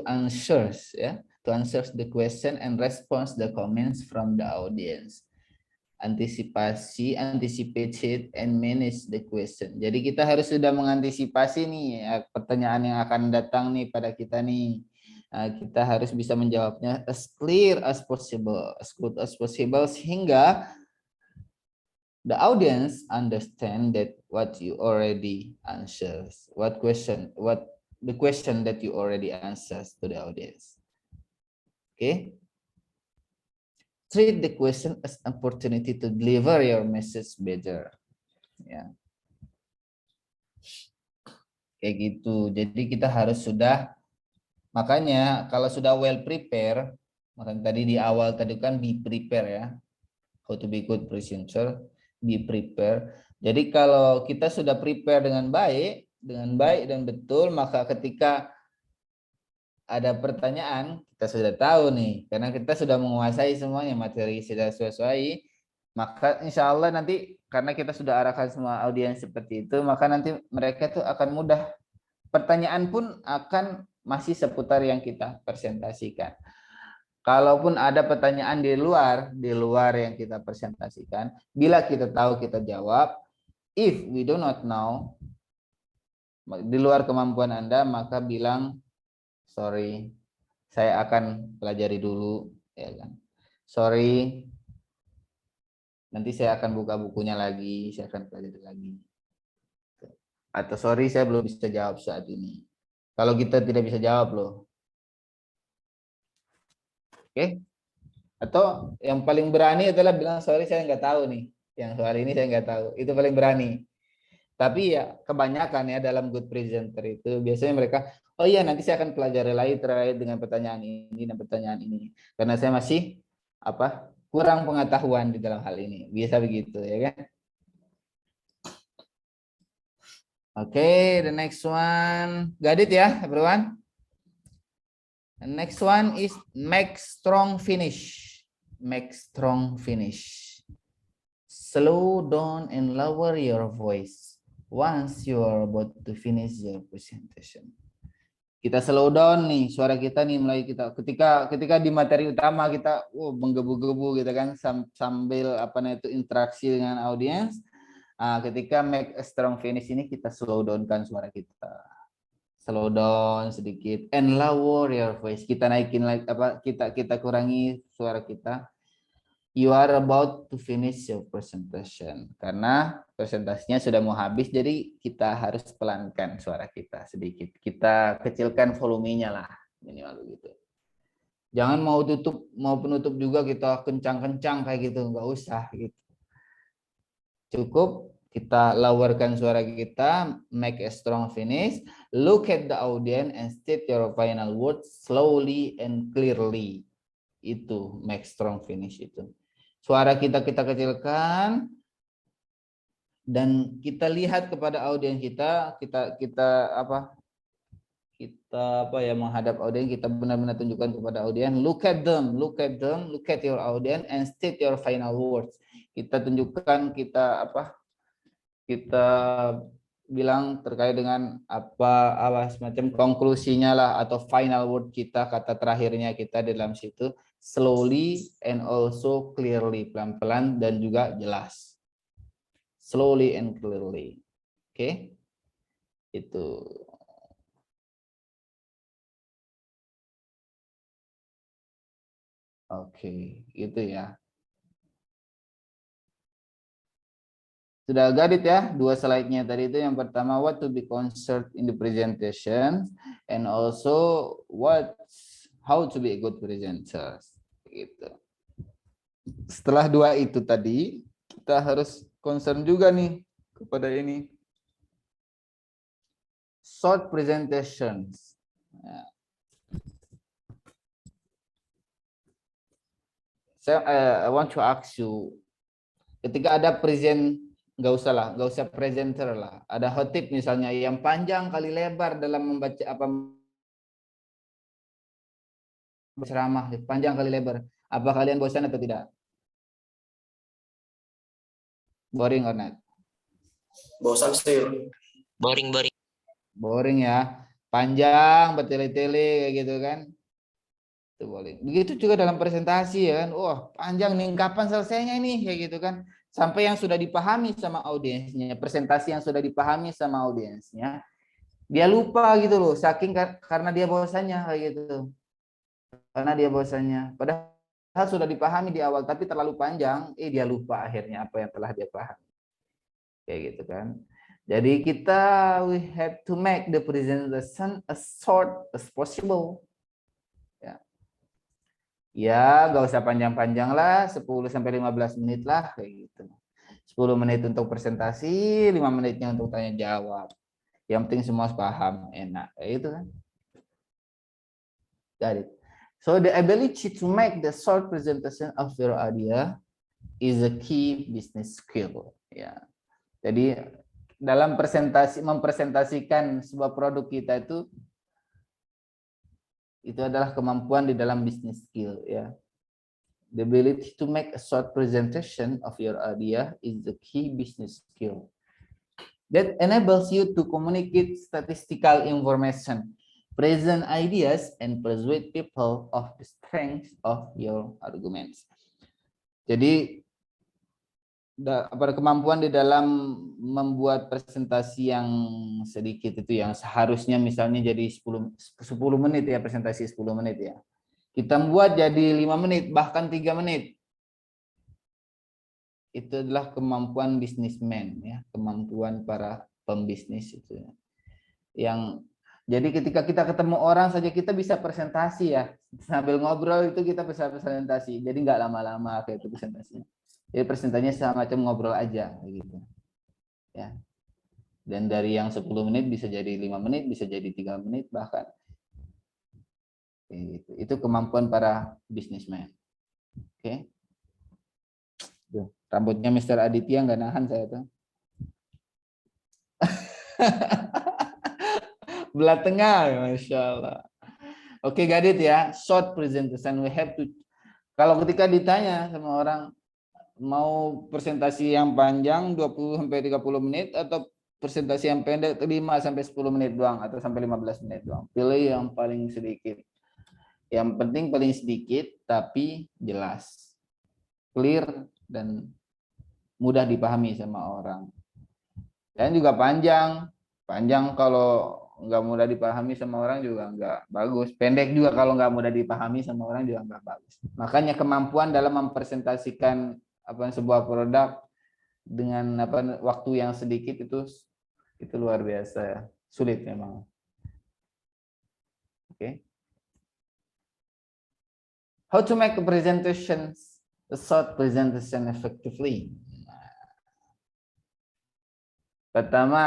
answer, yeah, to answer the question and respond the comments from the audience. Anticipated and manage the question. Jadi kita harus sudah mengantisipasi nih ya, pertanyaan yang akan datang nih pada kita nih. Kita harus bisa menjawabnya as clear as possible, as good as possible, sehingga the audience understand that what you already answers, what the question that you already answers to the audience. Okay. Treat the question as an opportunity to deliver your message better. Ya. Kayak gitu. Jadi kita harus sudah, makanya kalau sudah well prepare, makanya tadi di awal tadi kan be prepare ya. How to be good presenter, be prepare. Jadi kalau kita sudah prepare dengan baik dan betul, maka ketika ada pertanyaan, kita sudah tahu nih, karena kita sudah menguasai semuanya, materi sudah sesuai, maka insya Allah nanti karena kita sudah arahkan semua audiens seperti itu, maka nanti mereka tuh akan mudah. Pertanyaan pun akan masih seputar yang kita presentasikan. Kalaupun ada pertanyaan di luar yang kita presentasikan, bila kita tahu kita jawab. If we do not know, di luar kemampuan Anda, maka bilang sorry, saya akan pelajari dulu, ya kan. Sorry, nanti saya akan buka bukunya lagi, saya akan pelajari lagi. Atau sorry, saya belum bisa jawab saat ini. Kalau kita tidak bisa jawab loh. Oke. Atau yang paling berani adalah bilang sorry, saya nggak tahu nih. Yang soal ini saya nggak tahu. Itu paling berani. Tapi ya kebanyakan ya dalam good presenter itu biasanya mereka, oh iya nanti saya akan pelajari lagi terkait dengan pertanyaan ini dan pertanyaan ini. Karena saya masih kurang pengetahuan di dalam hal ini. Biasa begitu ya kan. Oke, the next one. Got it ya everyone? The next one is make strong finish. Make strong finish. Slow down and lower your voice once you are about to finish your presentation. Kita slow down nih suara kita nih, mulai kita ketika di materi utama kita menggebu-gebu gitu kan, sambil interaksi dengan audiens. Ketika make a strong finish ini kita slow down kan suara kita, slow down sedikit and lower your voice. Kita naikin lagi kita kurangi suara kita. You are about to finish your presentation. Karena presentasinya sudah mau habis, jadi kita harus pelankan suara kita sedikit. Kita kecilkan volumenya lah, minimal begitu. Jangan mau penutup juga kita kencang-kencang kayak gitu, nggak usah gitu. Cukup kita lowerkan suara kita, make a strong finish, look at the audience and state your final words slowly and clearly. Itu make strong finish itu. Suara kita kecilkan, dan kita lihat kepada audiens kita menghadap audiens, kita benar-benar tunjukkan kepada audiens, look at them, look at your audience and state your final words. Kita tunjukkan, kita bilang terkait dengan apa semacam konklusinya lah, atau final word kita, kata terakhirnya kita di dalam situ, slowly and also clearly, pelan-pelan dan juga jelas. Slowly and clearly. Oke. Itu. Oke, itu ya. Sudah got it ya, dua slide-nya tadi itu. Yang pertama, what to be concerned in the presentation, and also how to be a good presenter. Gitu. Setelah dua itu tadi, kita harus concern juga nih kepada ini. Short presentations. Ya. I want to ask you, ketika ada present, nggak usah presenter lah. Ada hot tip misalnya yang panjang kali lebar dalam membaca ceramah, panjang kali lebar. Apa kalian bosan atau tidak? Boring or not? Bosan sih. Boring. Boring ya. Panjang, bertele-tele kayak gitu kan. Itu boleh. Begitu juga dalam presentasi ya kan. Wah, panjang nih, kapan selesainya ini kayak gitu kan. Sampai yang sudah dipahami sama audiensnya, presentasi yang sudah dipahami sama audiensnya, dia lupa gitu loh, saking karena dia bosannya kayak gitu. Karena dia bosannya. Padahal sudah dipahami di awal, tapi terlalu panjang, dia lupa akhirnya apa yang telah dia pahami. Kayak gitu kan. Jadi we have to make the presentation as short as possible. Ya, nggak usah panjang-panjang lah, 10-15 menit lah kayak gitu. 10 menit untuk presentasi, 5 menitnya untuk tanya jawab. Yang penting semua paham, enak kayak gitu kan. Got it. So the ability to make the short presentation of your idea is a key business skill. Ya. Jadi dalam mempresentasikan sebuah produk kita itu adalah kemampuan di dalam business skill ya. The ability to make a short presentation of your idea is the key business skill that enables you to communicate statistical information, present ideas, and persuade people of the strength of your arguments. Jadi kemampuan di dalam membuat presentasi yang sedikit itu, yang seharusnya misalnya jadi 10 menit ya, presentasi 10 menit ya, kita membuat jadi 5 menit bahkan 3 menit. Itu adalah kemampuan bisnismen ya, kemampuan para pembisnis itu ya. Yang jadi ketika kita ketemu orang saja kita bisa presentasi ya, sambil ngobrol itu kita bisa presentasi, jadi nggak lama-lama kayak itu presentasinya. Jadi presentasinya semacam ngobrol aja gitu. Ya. Dan dari yang 10 menit bisa jadi 5 menit, bisa jadi 3 menit bahkan. Itu kemampuan para bisnismen. Oke. Tuh, rambutnya Mr. Aditya nggak nahan saya tuh. Belah tengah, Masya Allah. Oke, got it ya. Short presentation, we have to. Kalau ketika ditanya sama orang, mau presentasi yang panjang 20-30 menit atau presentasi yang pendek 5-10 menit doang atau sampai 15 menit doang. Pilih yang paling sedikit. Yang penting paling sedikit tapi jelas, clear dan mudah dipahami sama orang. Dan juga panjang. Panjang kalau nggak mudah dipahami sama orang juga nggak bagus. Pendek juga kalau nggak mudah dipahami sama orang juga nggak bagus. Makanya kemampuan dalam mempresentasikan sebuah produk dengan waktu yang sedikit itu luar biasa, sulit memang. Oke. How to make a presentation, a short presentation effectively. Pertama,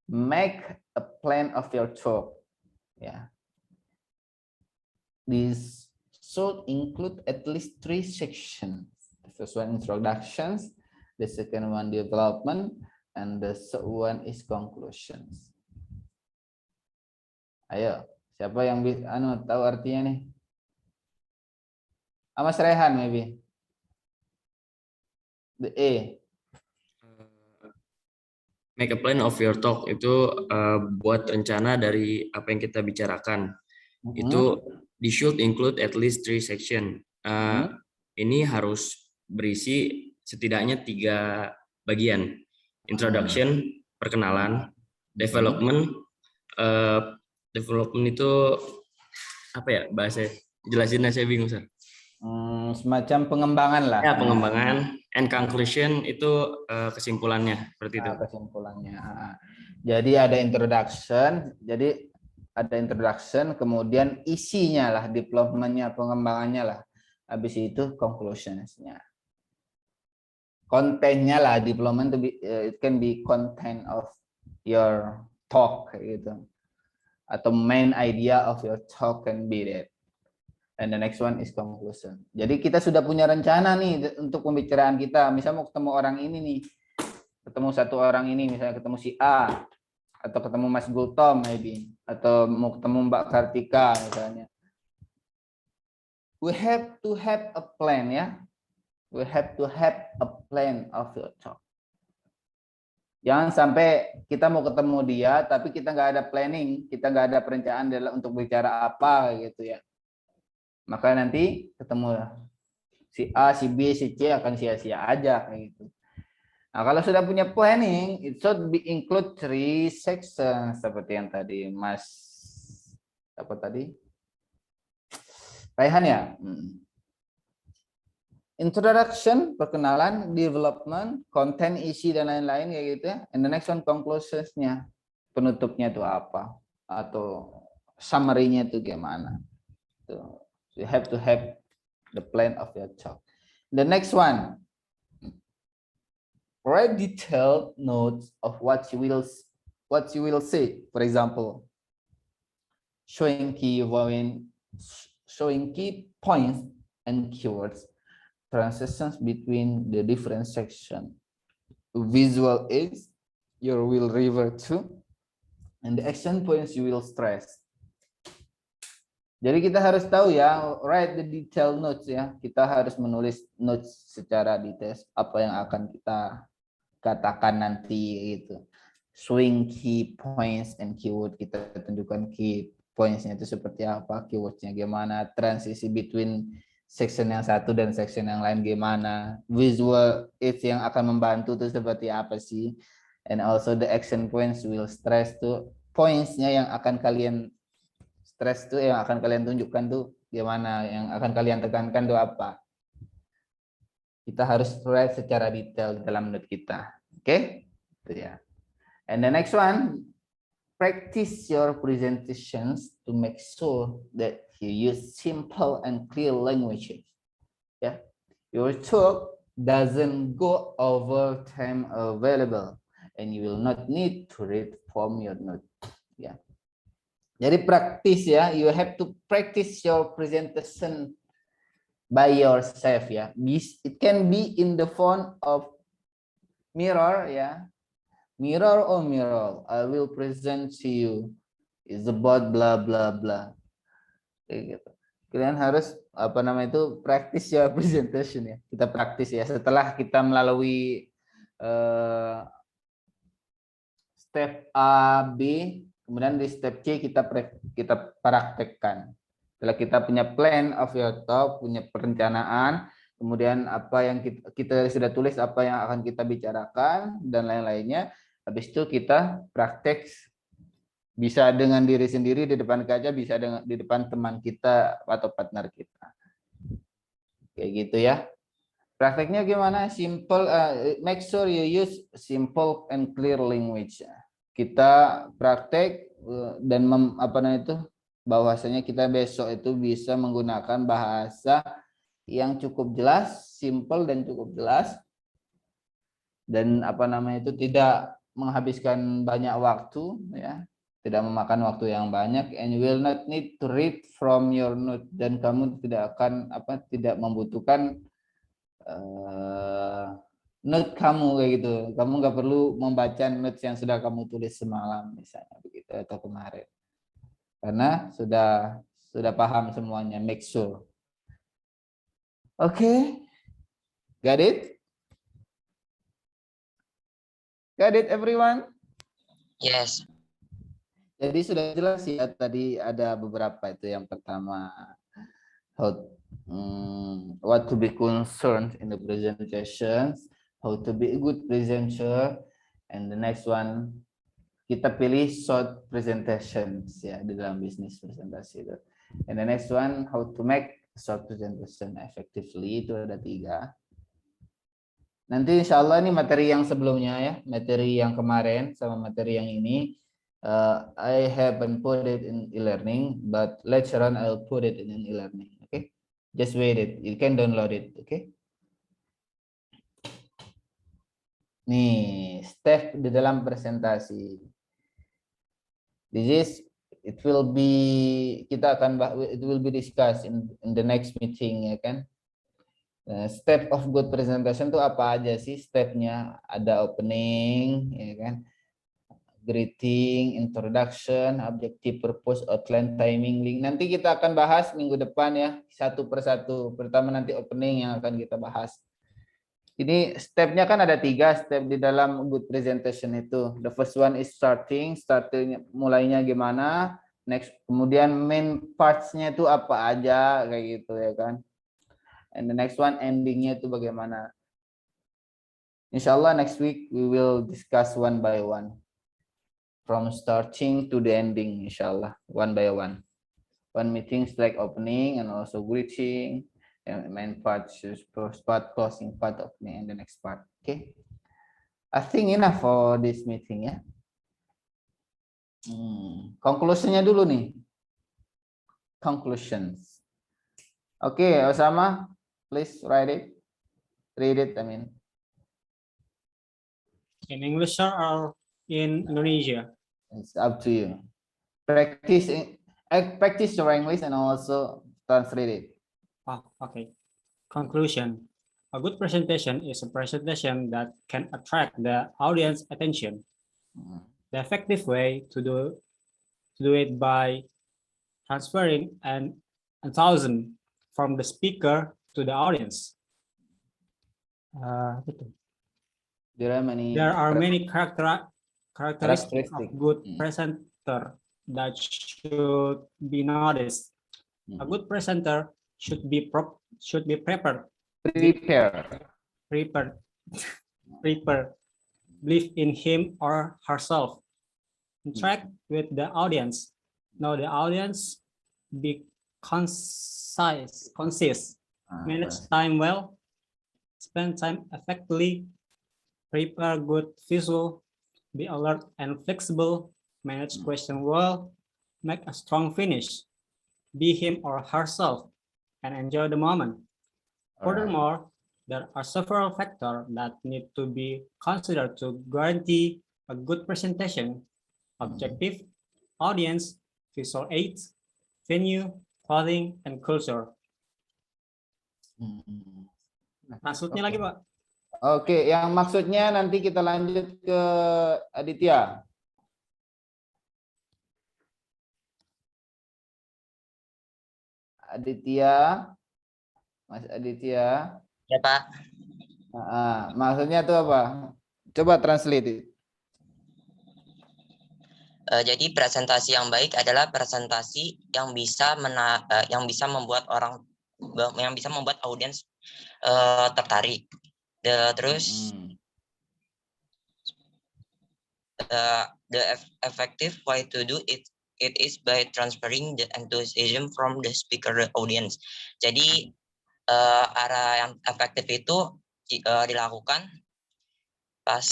make a plan of your talk. Ya. This should include at least 3 sections. The first one, introductions. the second one development, and the third one is conclusions. Ayo, siapa yang tahu artinya nih? Mas Rehan maybe. The A. Make a plan of your talk itu buat rencana dari apa yang kita bicarakan. Itu this should include at least 3 section. Ini harus berisi setidaknya 3 bagian. Introduction, perkenalan, development. Development itu apa ya bahasa? Jelasinnya saya bingung, Sir. Semacam pengembangan lah. Ya, pengembangan. And conclusion itu kesimpulannya seperti itu. Kesimpulannya. Jadi ada introduction. Jadi ada introduction, kemudian isinya lah, development-nya, pengembangannya lah. Habis itu conclusions-nya. Kontennya lah, development to be, it can be content of your talk gitu. Atau main idea of your talk can be that. And the next one is conclusion. Jadi kita sudah punya rencana nih untuk pembicaraan kita. Misalnya mau ketemu orang ini nih, ketemu satu orang ini, misalnya ketemu si A, atau ketemu Mas Gultom maybe, atau mau ketemu Mbak Kartika misalnya. We have to have a plan ya. We have to have a plan of your talk. Jangan sampai kita mau ketemu dia, tapi kita nggak ada planning, kita nggak ada perencanaan untuk bicara apa gitu ya. Maka nanti ketemu si A, si B, si C akan sia-sia aja kayak gitu. Nah, kalau sudah punya planning, it should be include 3 sections seperti yang tadi Mas apa tadi? Raihan ya? Introduction, perkenalan, development, content, isi dan lain-lain kayak gitu ya. And the next one conclusions-nya. Penutupnya itu apa? Atau summary-nya itu gimana? Tuh. You have to have the plan of your talk. The next one, write detailed notes of what you will say. For example, showing key points and keywords, transitions between the different sections. Visual aids you will refer to, and the action points you will stress. Jadi kita harus tahu ya, write the detailed notes ya. Kita harus menulis notes secara detail apa yang akan kita katakan nanti gitu. Swing key points and keyword, kita tentukan key points-nya itu seperti apa, keywords-nya gimana, transisi between section yang satu dan section yang lain gimana, visual aids yang akan membantu itu seperti apa sih, and also the action points will stress tuh points-nya yang akan kalian stress tuh yang akan kalian tunjukkan tuh gimana, yang akan kalian tekankan tuh apa. Kita harus write secara detail dalam note kita. Oke? Itu ya. And the next one, practice your presentations to make sure that you use simple and clear languages. Yeah. Your talk doesn't go over time available and you will not need to read from your note. Yeah. Jadi praktis ya, you have to practice your presentation by yourself ya. It can be in the form of mirror ya. Mirror or mirror, I will present to you is about blah blah blah. Kayak gitu. Kalian harus apa namanya itu practice your presentation ya. Kita praktis ya setelah kita melalui step A, B. Kemudian di step C kita praktekkan. Setelah kita punya plan of your talk, punya perencanaan, kemudian apa yang kita sudah tulis, apa yang akan kita bicarakan dan lain-lainnya. Habis itu kita praktek, bisa dengan diri sendiri di depan kaca, bisa dengan di depan teman kita atau partner kita. Kayak gitu ya. Prakteknya gimana? Simple, make sure you use simple and clear language. Kita praktek dan bahwasanya kita besok itu bisa menggunakan bahasa yang cukup jelas, simple dan cukup jelas, dan itu tidak menghabiskan banyak waktu ya, tidak memakan waktu yang banyak, and you will not need to read from your note, dan kamu tidak akan tidak membutuhkan note kamu kayak gitu. Kamu nggak perlu membaca notes yang sudah kamu tulis semalam misalnya begitu atau kemarin. Karena sudah paham semuanya, make sure. Oke. Got it? Got it everyone? Yes. Jadi sudah jelas ya tadi ada beberapa itu. Yang pertama what to be concerned in the presentations, how to be a good presenter, and the next one kita pilih short presentations ya di dalam bisnis presentasi itu. And the next one how to make short presentation effectively, itu ada 3. Nanti insya Allah ini materi yang sebelumnya ya, materi yang kemarin sama materi yang ini. I haven't put it in e-learning, but later on I'll put it in e-learning. Okay, just wait it. You can download it. Okay. Nih, step di dalam presentasi. It will be discussed in the next meeting ya kan. Step of good presentation itu apa aja sih stepnya? Ada opening, ya kan? Greeting, introduction, objective, purpose, outline, timing, link. Nanti kita akan bahas minggu depan ya, satu persatu. Pertama nanti opening yang akan kita bahas. Ini stepnya kan ada 3 step di dalam good presentation itu. The first one is starting mulainya gimana. Next, kemudian main parts-nya itu apa aja kayak gitu ya kan. And the next one endingnya itu bagaimana. Insya Allah next week we will discuss one by one. From starting to the ending, insya Allah, one by one. One meeting like opening and also greeting, and main part, first part, closing part, opening, and the next part. Okay. I think enough for this meeting ya. Conclusionnya dulu nih. Conclusions. Okay, Osama. Please write it. Read it, I mean. In English, sir, or in Indonesia? It's up to you. Practice your English and also translate it. Oh, okay. Conclusion. A good presentation is a presentation that can attract the audience attention. The effective way to do it by transferring an enthusiasm from the speaker to the audience. There are many characteristics of good presenter that should be noticed. A good presenter should be prepared, believe in him or herself, interact with the audience, know the audience, be concise, manage time well, spend time effectively, prepare good visual, be alert and flexible, manage question well, make a strong finish, be him or herself, and enjoy the moment. Furthermore, there are several factors that need to be considered to guarantee a good presentation: objective, audience, visual aids, venue, clothing, and culture. Maksudnya lagi, Pak? Oke, yang maksudnya nanti kita lanjut ke Aditya. Mas Aditya. Ya, Pak. Maksudnya itu apa? Coba translate. Jadi presentasi yang baik adalah presentasi yang bisa membuat audiens tertarik. Terus the effective way to do it is by transferring the enthusiasm from the speaker to the audience. Jadi arah yang efektif itu dilakukan pas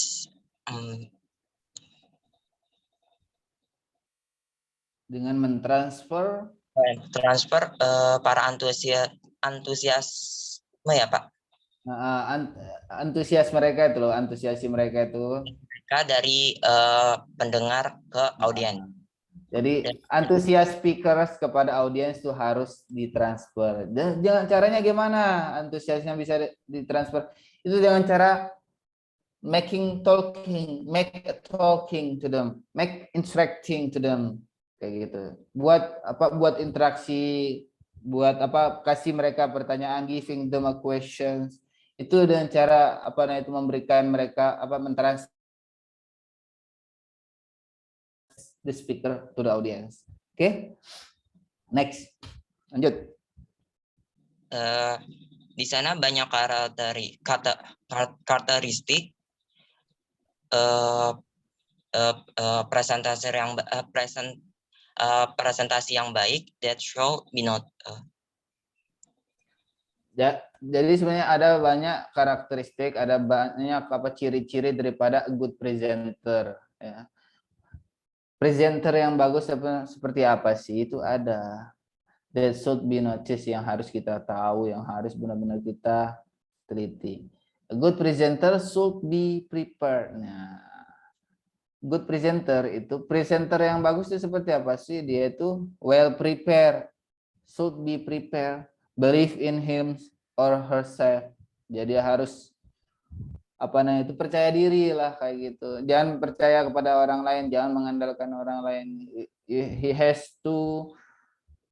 dengan mentransfer para antusiasme ya, Pak. Antusias mereka itu loh, antusiasi mereka itu. Mereka dari pendengar ke audiens. Jadi antusias speakers kepada audiens itu harus ditransfer. Jangan caranya gimana antusiasnya bisa ditransfer? Itu dengan cara making talking, make talking to them, make interacting to them, kayak gitu. Buat apa? Buat interaksi, buat apa? Kasih mereka pertanyaan, giving them a questions. Itu dengan cara apa? Nah itu memberikan mereka apa? Mentrans the speaker to the audience. Oke, next, lanjut. Di sana banyak karakteristik presentasi yang baik that should be not. Ya, jadi sebenarnya ada banyak karakteristik, ada banyak apa ciri-ciri daripada a good presenter. Ya. Presenter yang bagus seperti apa sih? Itu ada. That should be noticed, yang harus kita tahu, yang harus benar-benar kita teliti. A good presenter should be prepared. Nah, good presenter itu, presenter yang bagus itu seperti apa sih? Dia itu well prepared, should be prepared, believe in him or herself. Jadi harus apa namanya itu percaya diri lah kayak gitu. Jangan percaya kepada orang lain, jangan mengandalkan orang lain. He has to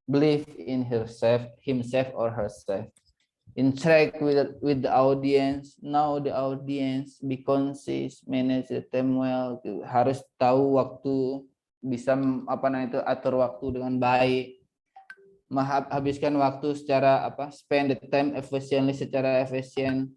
believe in himself or herself. Interact with the audience, know the audience, be conscious, manage the time well. Harus tahu waktu, bisa apa namanya itu atur waktu dengan baik. Habiskan waktu secara apa? Spend the time efficiently, secara efisien.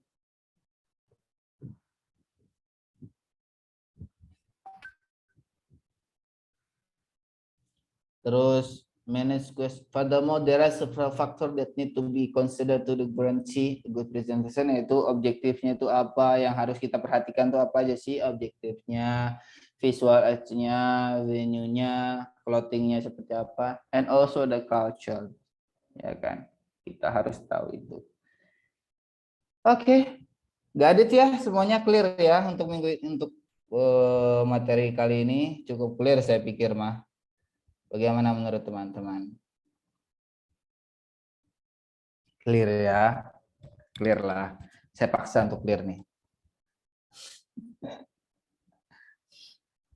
Terus manage quest. Furthermore, there are several factors that need to be considered to the guarantee good presentation, yaitu objektifnya itu apa, yang harus kita perhatikan itu apa aja sih objektifnya, visual aids-nya, venue-nya, clothing-nya seperti apa, and also the culture, ya kan? Kita harus tahu itu. Oke, Gadit ya, semuanya clear ya untuk materi kali ini, cukup clear saya pikir mah. Bagaimana menurut teman-teman? Clear ya? Clear lah. Saya paksa untuk clear nih.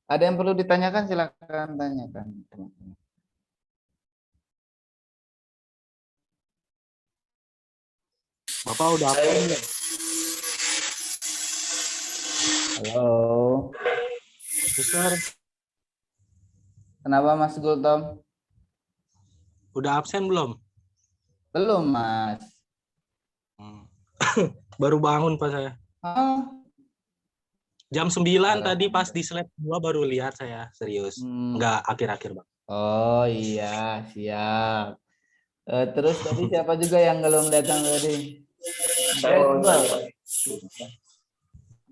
Ada yang perlu ditanyakan? Silakan tanyakan, teman-teman. Bapak udah apa ya? Halo. Mister, Kenapa Mas Gultom? udah absen belum? Belum, Mas. Baru bangun Pak saya. Jam 9 tadi pas di slide 2 baru lihat saya, serius. Enggak akhir-akhir, Bang. Oh iya, siap. Terus tadi siapa juga yang belum datang tadi?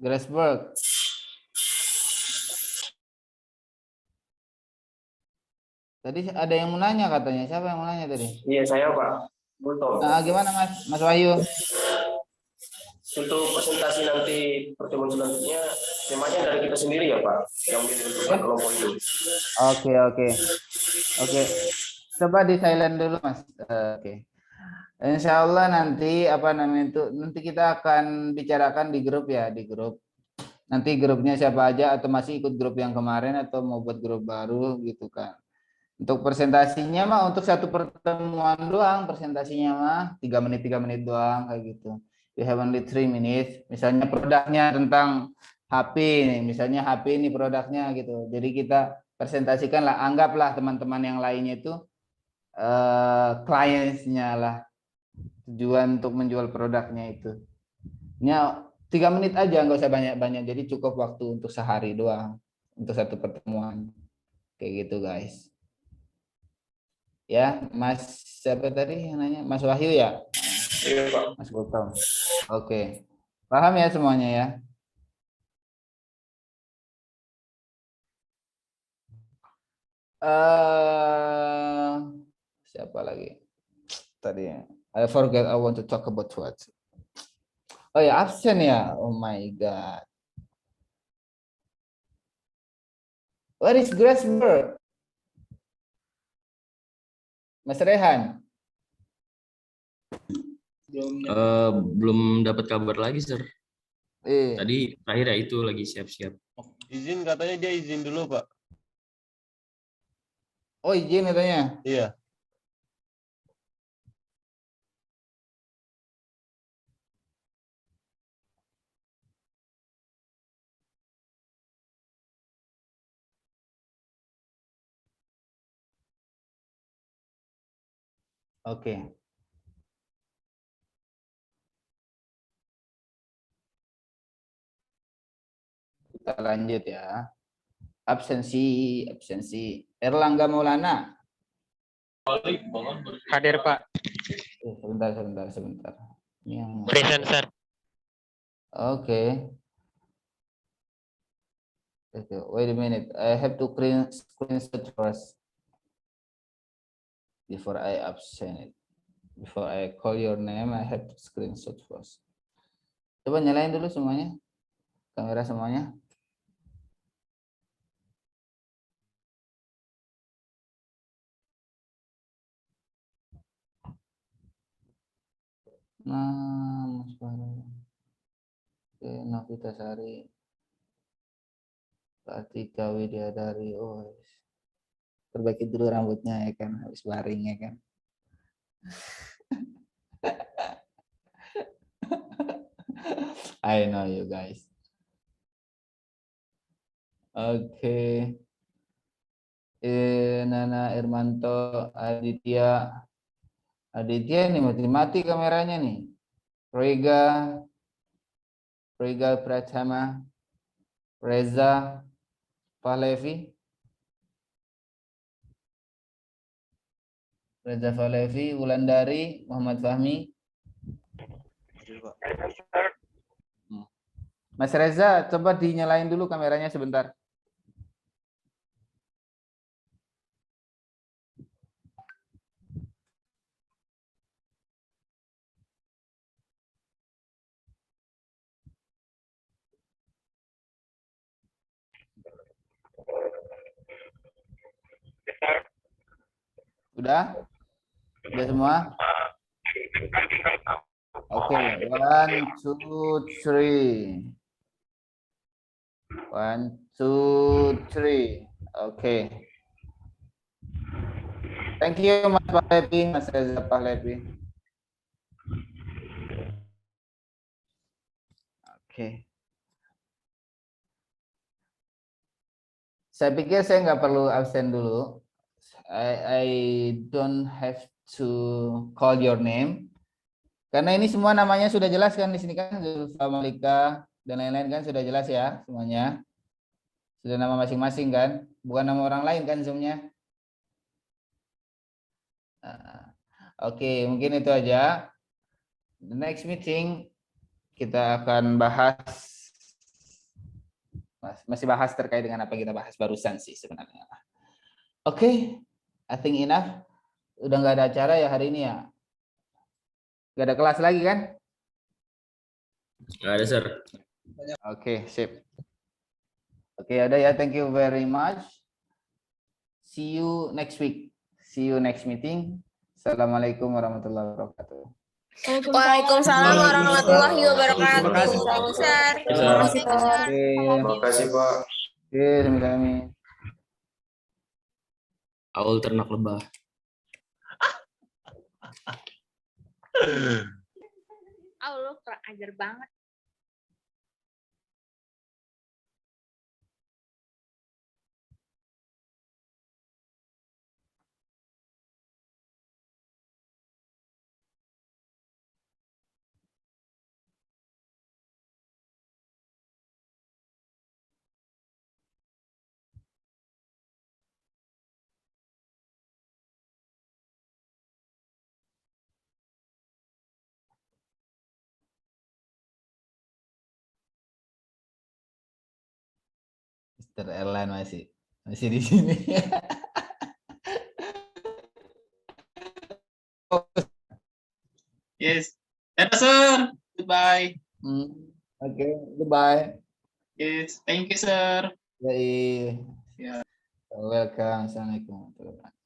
Graceberg. Tadi ada yang mau nanya katanya. Siapa yang mau nanya tadi? Iya, saya Pak. Betul. Nah, gimana Mas Wahyu? Untuk presentasi nanti pertemuan selanjutnya, temanya dari kita sendiri ya Pak, yang ditentukan kelompok itu. Oke. Coba di silent dulu Mas. Oke. Insya Allah nanti apa namanya itu, nanti kita akan bicarakan di grup ya, di grup. Nanti grupnya siapa aja, atau masih ikut grup yang kemarin atau mau buat grup baru gitu kan. Untuk presentasinya mah untuk satu pertemuan doang, presentasinya mah 3 menit doang kayak gitu. We have only 3 minutes. Misalnya produknya tentang HP nih, misalnya HP ini produknya gitu. Jadi kita presentasikan lah, anggaplah teman-teman yang lainnya itu kliennya lah. Tujuan untuk menjual produknya itu. Ini 3 menit aja, nggak usah banyak-banyak. Jadi cukup waktu untuk sehari doang untuk satu pertemuan. Kayak gitu guys. Ya, Mas siapa tadi yang nanya? Mas Wahyu ya? Iya Pak. Mas Gultom. Oke. Paham ya semuanya ya? Siapa lagi? Tadi I forget, I want to talk about what. Oh ya, absen ya. Oh my god. Where is Graceberg? Mas Rehan? Belum dapat kabar lagi, Sir. Tadi terakhir ya itu lagi siap-siap. Izin katanya dia izin dulu, Pak. Oh, izin katanya. Iya. Oke. Kita lanjut ya. Absensi. Erlangga Maulana. Hadir, Pak. Sebentar. Ini yang Present, sir. Oke. Wait a minute. I have to screenshot first before I absent it. Before I call your name, I have to screenshot first. Coba nyalain dulu semuanya. Kamera semuanya. Nah, Mas Baru. Oke, Novita Sari. Kartika Widyadari. Oh, perbaiki dulu rambutnya ya kan, habis baring ya kan. I know you guys. Oke. Nana Irmanto, Aditya nih mati kameranya nih. Rega Pratama, Reza Falevi, Wulandari, Muhammad Fahmi. Mas Reza, coba dinyalain dulu kameranya sebentar. Udah? Udah semua? Oke, 1, 2, 3. 1, 2, 3. Oke. Thank you Mas Pahlevi, Mas Reza Pahlevi. Oke. Saya pikir saya nggak perlu absen dulu. I don't have to call your name. Karena ini semua namanya sudah jelas kan di sini kan, Zulfa Malika dan lain-lain kan sudah jelas ya semuanya. Sudah nama masing-masing kan, bukan nama orang lain kan semuanya. Oke, mungkin itu aja. The next meeting kita akan masih bahas terkait dengan apa yang kita bahas barusan sih sebenarnya. Oke, I think enough. Udah nggak ada acara ya hari ini ya? Nggak ada kelas lagi kan? Nggak ada, sir. Oke, sip. Oke, ada ya. Thank you very much. See you next week. See you next meeting. Assalamualaikum warahmatullahi wabarakatuh. Waalaikumsalam warahmatullahi wabarakatuh. Terima kasih. Terima kasih, Sar. Terima kasih, Pak. Oke, sami-sami. Aul ternak lebah. Lu kurang ajar banget. Mr. Erlan masih di sini. Yes. Sir. Goodbye. Oke, goodbye. Yes. Thank you, sir. Yai. Yeah. Welcome. Assalamualaikum warahmatullahi wabarakatuh.